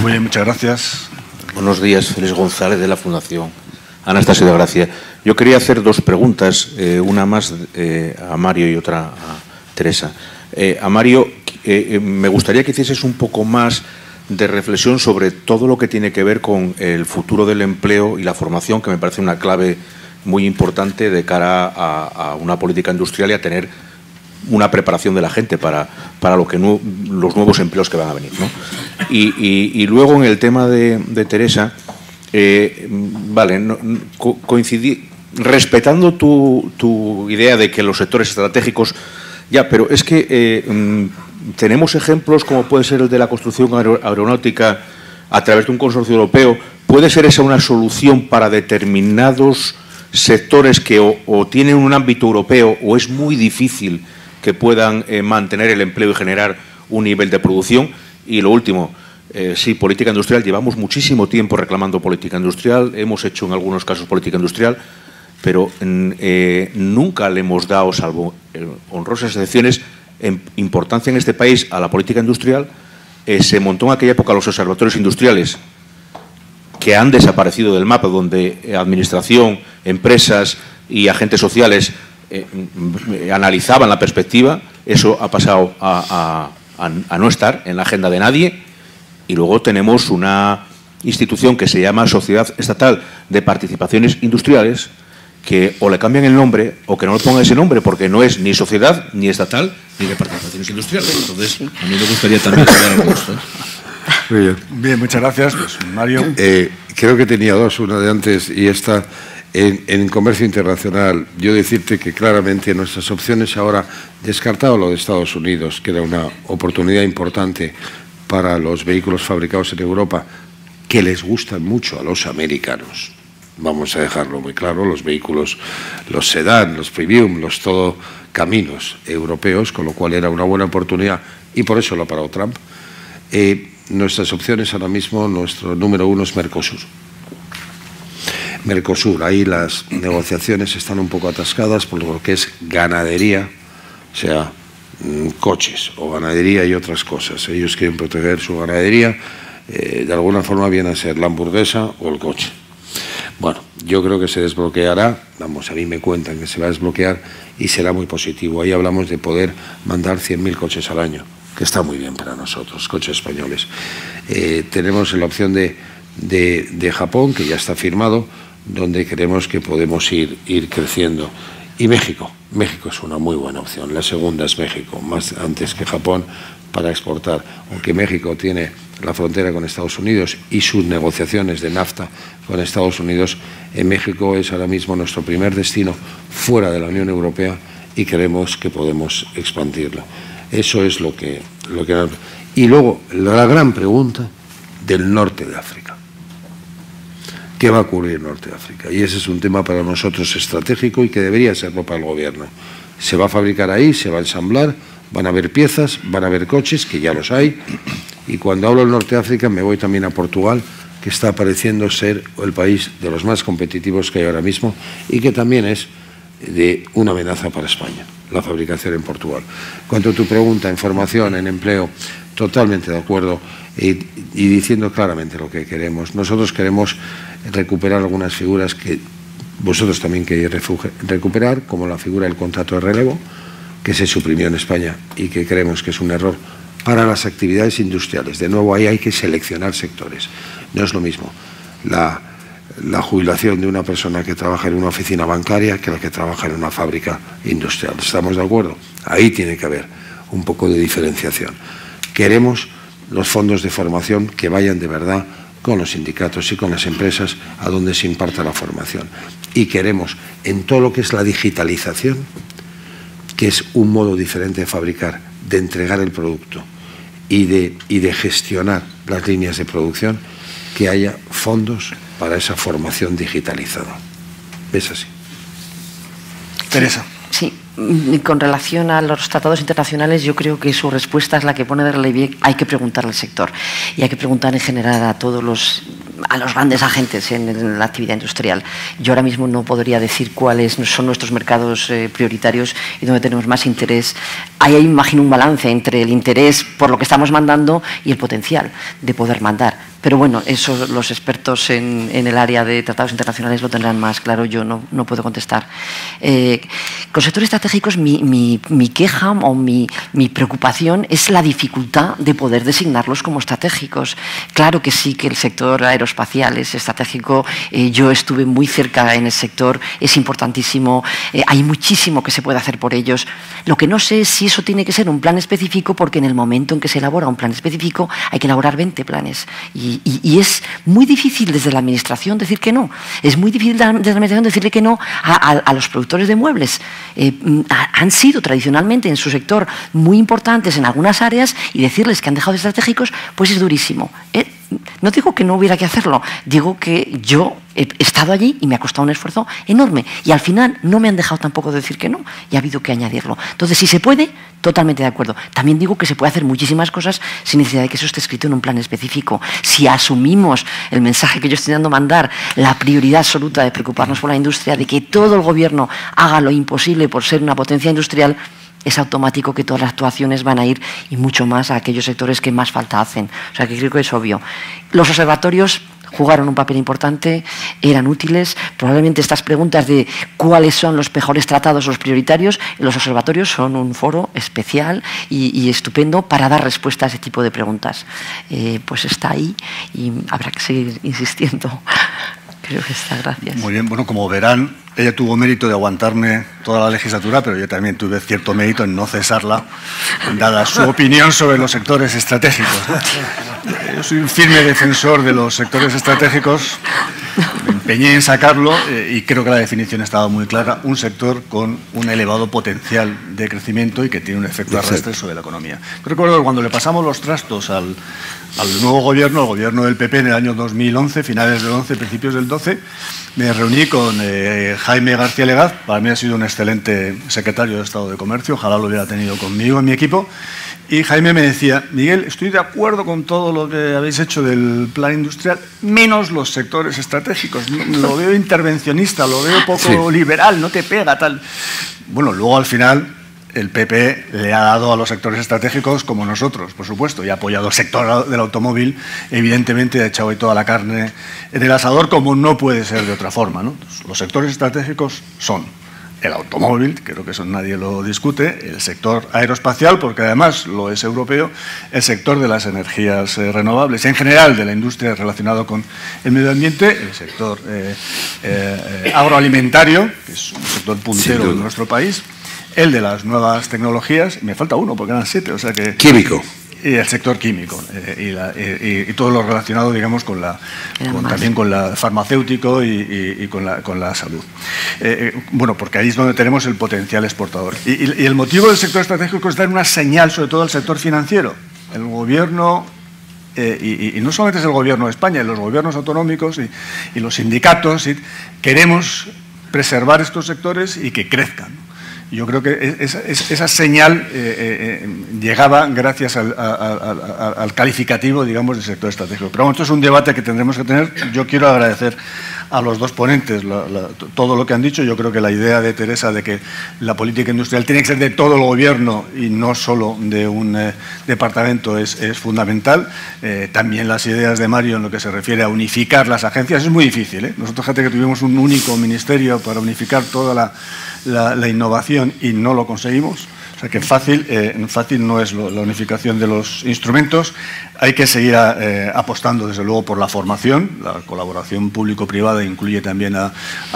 C: Muy bien, muchas gracias.
J: Buenos días, Félix González, de la Fundación Anastasio de Gracia. Yo quería hacer 2 preguntas, una más a Mario y otra a Teresa. A Mario, me gustaría que hicieses un poco más de reflexión sobre todo lo que tiene que ver con el futuro del empleo y la formación, que me parece una clave muy importante de cara a una política industrial y a tener una preparación de la gente para los nuevos empleos que van a venir, ¿no? Y luego en el tema de Teresa, coincidí, respetando tu idea de que los sectores estratégicos, pero es que tenemos ejemplos como puede ser el de la construcción aeronáutica a través de un consorcio europeo. ¿Puede ser esa una solución para determinados sectores que o tienen un ámbito europeo o es muy difícil que puedan mantener el empleo y generar un nivel de producción? Y lo último, sí, política industrial. Llevamos muchísimo tiempo reclamando política industrial, hemos hecho en algunos casos política industrial, pero nunca le hemos dado, salvo honrosas excepciones, importancia en este país a la política industrial. Se montó en aquella época los observatorios industriales, que han desaparecido del mapa, donde administración, empresas y agentes sociales analizaban la perspectiva. Eso ha pasado a no estar en la agenda de nadie. Y luego tenemos una institución que se llama Sociedad Estatal de Participaciones Industriales, que o le cambian el nombre o que no le pongan ese nombre, porque no es ni sociedad, ni estatal, ni de participaciones industriales. Entonces, a mí me gustaría también saber algo de esto.
C: Bien, muchas gracias. Pues, Mario.
D: Creo que tenía 2, una de antes y esta. En comercio internacional, yo decirte que claramente nuestras opciones ahora, descartado lo de Estados Unidos, que era una oportunidad importante para los vehículos fabricados en Europa, que les gustan mucho a los americanos. Vamos a dejarlo muy claro, los vehículos, los sedán, los premium, los todo caminos europeos, con lo cual era una buena oportunidad y por eso lo ha parado Trump. Nuestras opciones ahora mismo, nuestro número 1 es Mercosur. Mercosur, ahí las negociaciones están un poco atascadas por lo que es ganadería, o sea, coches o ganadería y otras cosas. Ellos quieren proteger su ganadería, de alguna forma viene a ser la hamburguesa o el coche. Bueno, yo creo que se desbloqueará, vamos, a mí me cuentan que se va a desbloquear y será muy positivo. Ahí hablamos de poder mandar 100.000 coches al año, que está muy bien para nosotros, coches españoles. Tenemos la opción de Japón, que ya está firmado, donde creemos que podemos ir creciendo. Y México es una muy buena opción. La segunda es México, más antes que Japón, para exportar. Aunque México tiene la frontera con Estados Unidos y sus negociaciones de NAFTA con Estados Unidos, en México es ahora mismo nuestro primer destino fuera de la Unión Europea y creemos que podemos expandirlo. Eso es lo que... Y luego, la gran pregunta del norte de África. ¿Qué va a ocurrir en Norte de África? Y ese es un tema para nosotros estratégico y que debería serlo para el gobierno. Se va a fabricar ahí, se va a ensamblar, van a haber piezas, van a haber coches, que ya los hay. Y cuando hablo del Norte de África me voy también a Portugal, que está pareciendo ser el país de los más competitivos que hay ahora mismo y que también es de una amenaza para España, la fabricación en Portugal. Cuanto a tu pregunta en formación, en empleo, totalmente de acuerdo y diciendo claramente lo que queremos. Nosotros queremos recuperar algunas figuras que vosotros también queréis recuperar, como la figura del contrato de relevo, que se suprimió en España y que creemos que es un error para las actividades industriales. De nuevo, ahí hay que seleccionar sectores. No es lo mismo la jubilación de una persona que trabaja en una oficina bancaria que la que trabaja en una fábrica industrial. ¿Estamos de acuerdo? Ahí tiene que haber un poco de diferenciación. Queremos los fondos de formación que vayan de verdad con los sindicatos y con las empresas a donde se imparta la formación. Y queremos, en todo lo que es la digitalización, que es un modo diferente de fabricar, de entregar el producto y de gestionar las líneas de producción, que haya fondos para esa formación digitalizada. Es así.
C: Teresa.
E: Sí, con relación a los tratados internacionales, yo creo que su respuesta es la que pone de relieve. Hay que preguntar al sector y hay que preguntar en general a los grandes agentes en la actividad industrial. Yo ahora mismo no podría decir cuáles son nuestros mercados prioritarios y donde tenemos más interés. Ahí imagino un balance entre el interés por lo que estamos mandando y el potencial de poder mandar. Pero bueno, eso los expertos en el área de tratados internacionales lo tendrán más claro, yo no puedo contestar. Con sectores estratégicos, mi queja o mi preocupación es la dificultad de poder designarlos como estratégicos. Claro que sí, que el sector aeroespacial es estratégico, yo estuve muy cerca en el sector, es importantísimo, hay muchísimo que se puede hacer por ellos. Lo que no sé es si eso tiene que ser un plan específico, porque en el momento en que se elabora un plan específico hay que elaborar 20 planes. Y es muy difícil desde la administración decir que no. Es muy difícil desde la administración decirle que no a los productores de muebles. Han sido tradicionalmente en su sector muy importantes en algunas áreas y decirles que han dejado de estratégicos, pues es durísimo. No digo que no hubiera que hacerlo, digo que yo he estado allí y me ha costado un esfuerzo enorme y al final no me han dejado tampoco de decir que no y ha habido que añadirlo. Entonces, si se puede, totalmente de acuerdo. También digo que se puede hacer muchísimas cosas sin necesidad de que eso esté escrito en un plan específico. Si asumimos el mensaje que yo estoy dando a mandar, la prioridad absoluta de preocuparnos por la industria, de que todo el gobierno haga lo imposible por ser una potencia industrial, es automático que todas las actuaciones van a ir y mucho más a aquellos sectores que más falta hacen. O sea, que creo que es obvio. Los observatorios jugaron un papel importante, eran útiles. Probablemente estas preguntas de cuáles son los mejores tratados, los prioritarios, los observatorios son un foro especial y estupendo para dar respuesta a ese tipo de preguntas. Pues está ahí y habrá que seguir insistiendo. Creo que está, gracias.
C: Muy bien, bueno, como verán, ella tuvo mérito de aguantarme toda la legislatura, pero yo también tuve cierto mérito en no cesarla, dada su opinión sobre los sectores estratégicos. Yo soy un firme defensor de los sectores estratégicos me empeñé en sacarlo y creo que la definición estaba muy clara. Un sector con un elevado potencial de crecimiento y que tiene un efecto arrastre sobre la economía. Yo recuerdo que cuando le pasamos los trastos al nuevo gobierno, al gobierno del PP en el año 2011, finales del 11, principios del 12, me reuní con Jaime García Legaz. Para mí ha sido un excelente secretario de Estado de Comercio, ojalá lo hubiera tenido conmigo en mi equipo. Y Jaime me decía: Miguel, estoy de acuerdo con todo lo que habéis hecho del plan industrial, menos los sectores estratégicos. Lo veo intervencionista, lo veo poco liberal, no te pega tal. Bueno, luego al final el PP le ha dado a los sectores estratégicos como nosotros, por supuesto, y ha apoyado al sector del automóvil, evidentemente ha echado ahí toda la carne en el asador, como no puede ser de otra forma, ¿no? Los sectores estratégicos son el automóvil, creo que eso nadie lo discute, el sector aeroespacial, porque además lo es europeo, el sector de las energías renovables, en general de la industria relacionada con el medio ambiente, el sector agroalimentario, que es un sector puntero en nuestro país, el de las nuevas tecnologías, me falta uno porque eran 7, o sea que...
D: Químico.
C: Y el sector químico y todo lo relacionado, digamos, también con la farmacéutico y con la salud. Bueno, porque ahí es donde tenemos el potencial exportador. Y el motivo del sector estratégico es dar una señal, sobre todo al sector financiero. El gobierno, y no solamente es el gobierno de España, los gobiernos autonómicos y los sindicatos, queremos preservar estos sectores y que crezcan. Yo creo que esa señal llegaba gracias al calificativo, digamos, del sector estratégico. Pero bueno, esto es un debate que tendremos que tener. Yo quiero agradecer a los dos ponentes todo lo que han dicho. Yo creo que la idea de Teresa de que la política industrial tiene que ser de todo el gobierno y no solo de un departamento es fundamental. También las ideas de Mario en lo que se refiere a unificar las agencias es muy difícil, ¿eh? Nosotros, gente, que tuvimos un único ministerio para unificar toda la innovación y no lo conseguimos. O sea que fácil no es la unificación de los instrumentos. Hay que seguir apostando, desde luego, por la formación. La colaboración público-privada incluye también a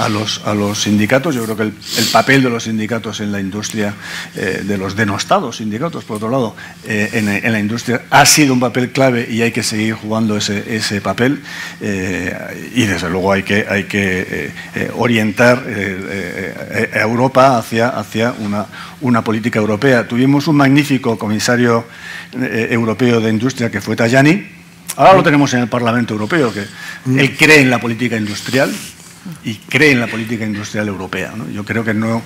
C: los sindicatos. Yo creo que el papel de los sindicatos en la industria, de los denostados sindicatos, por otro lado, en la industria, ha sido un papel clave y hay que seguir jugando ese papel. Y, desde luego, hay que orientar a Europa hacia una política europea. Tuvimos un magnífico comisario europeo de industria que fue Tajani. Ahora lo tenemos en el Parlamento Europeo, que él cree en la política industrial y cree en la política industrial europea, ¿no? Yo creo que no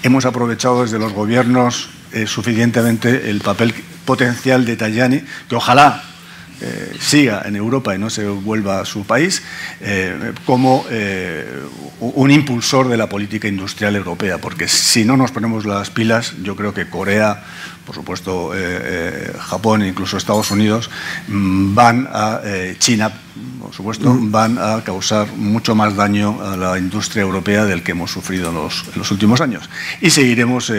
C: hemos aprovechado desde los gobiernos suficientemente el papel potencial de Tajani, que ojalá siga en Europa y no se vuelva a su país, como un impulsor de la política industrial europea, porque si no nos ponemos las pilas, yo creo que Corea, por supuesto Japón e incluso Estados Unidos, China, por supuesto, van a causar mucho más daño a la industria europea del que hemos sufrido en los últimos años. Y seguiremos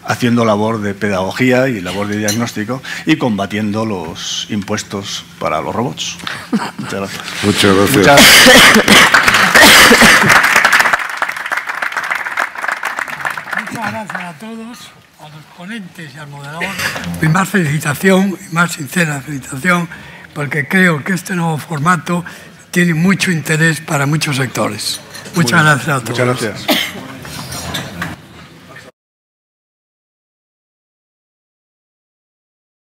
C: haciendo labor de pedagogía y labor de diagnóstico y combatiendo los impuestos para los robots. Muchas gracias.
D: Muchas gracias.
A: Muchas gracias a todos, a los ponentes y al moderador. Mi más felicitación, mi más sincera felicitación, porque creo que este nuevo formato tiene mucho interés para muchos sectores. Muchas gracias a todos.
C: Muchas gracias.